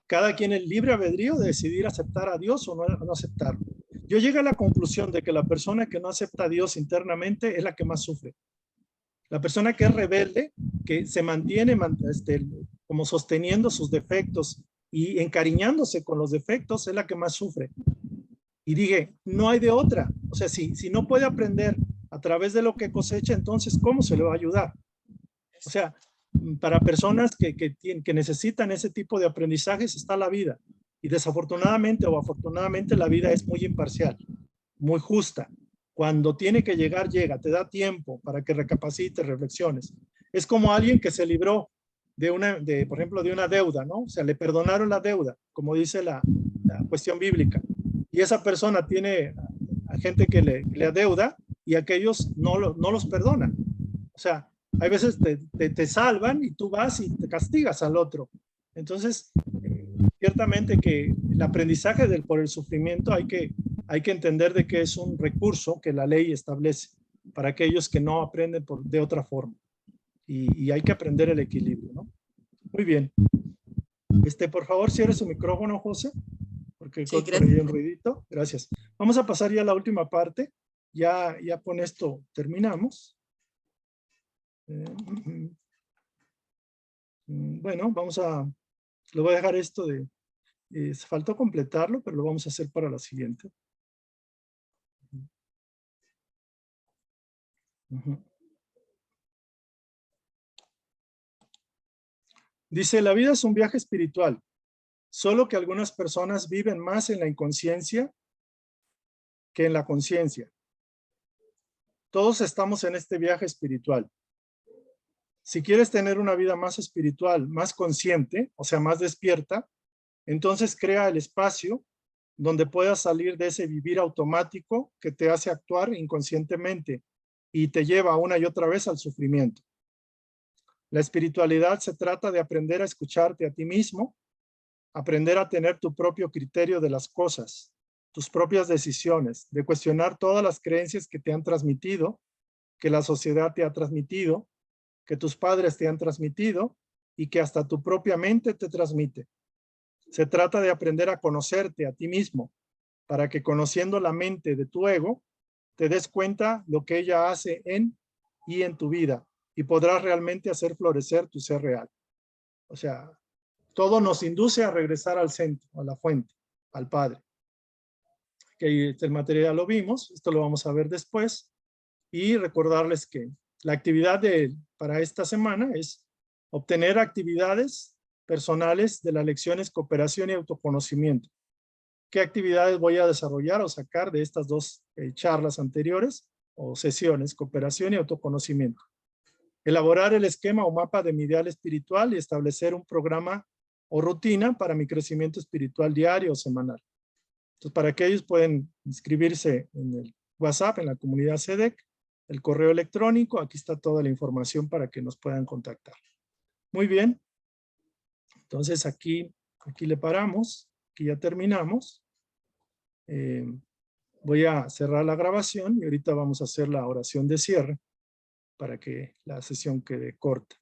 Cada quien es libre albedrío de decidir aceptar a Dios o no aceptarlo. Yo llegué a la conclusión de que la persona que no acepta a Dios internamente es la que más sufre. La persona que es rebelde, que se mantiene como sosteniendo sus defectos y encariñándose con los defectos, es la que más sufre. Y dije, no hay de otra. O sea, si no puede aprender a través de lo que cosecha, entonces, ¿cómo se le va a ayudar? O sea, para personas que necesitan ese tipo de aprendizajes está la vida. Y desafortunadamente o afortunadamente la vida es muy imparcial, muy justa. Cuando tiene que llegar, llega, te da tiempo para que recapacites, reflexiones. Es como alguien que se libró por ejemplo, de una deuda, ¿no? O sea, le perdonaron la deuda, como dice la cuestión bíblica. Y esa persona tiene a gente que le adeuda y aquellos no los perdonan. O sea, hay veces te salvan y tú vas y te castigas al otro. Entonces, ciertamente que el aprendizaje por el sufrimiento hay que entender de que es un recurso que la ley establece para aquellos que no aprenden de otra forma. Y hay que aprender el equilibrio, ¿no? Muy bien. Por favor, cierre su micrófono, José, porque Sí, por ahí un ruidito. Gracias. Vamos a pasar ya a la última parte. Ya con esto terminamos. Bueno, le voy a dejar esto de, faltó completarlo, pero lo vamos a hacer para la siguiente. Dice, la vida es un viaje espiritual, solo que algunas personas viven más en la inconsciencia que en la conciencia. Todos estamos en este viaje espiritual. Si quieres tener una vida más espiritual, más consciente, o sea, más despierta, entonces crea el espacio donde puedas salir de ese vivir automático que te hace actuar inconscientemente y te lleva una y otra vez al sufrimiento. La espiritualidad se trata de aprender a escucharte a ti mismo, aprender a tener tu propio criterio de las cosas, tus propias decisiones, de cuestionar todas las creencias que te han transmitido, que la sociedad te ha transmitido, que tus padres te han transmitido y que hasta tu propia mente te transmite. Se trata de aprender a conocerte a ti mismo, para que conociendo la mente de tu ego, te des cuenta lo que ella hace en y en tu vida y podrás realmente hacer florecer tu ser real. O sea, todo nos induce a regresar al centro, a la fuente, al Padre. Que el material lo vimos, esto lo vamos a ver después. Y recordarles que la actividad para esta semana es obtener actividades personales de las lecciones cooperación y autoconocimiento. ¿Qué actividades voy a desarrollar o sacar de estas dos charlas anteriores o sesiones, cooperación y autoconocimiento? Elaborar el esquema o mapa de mi ideal espiritual y establecer un programa o rutina para mi crecimiento espiritual diario o semanal. Entonces, para que ellos pueden inscribirse en el WhatsApp, en la comunidad CEDEC, el correo electrónico, aquí está toda la información para que nos puedan contactar. Muy bien. Entonces, aquí le paramos, aquí ya terminamos. Voy a cerrar la grabación y ahorita vamos a hacer la oración de cierre para que la sesión quede corta.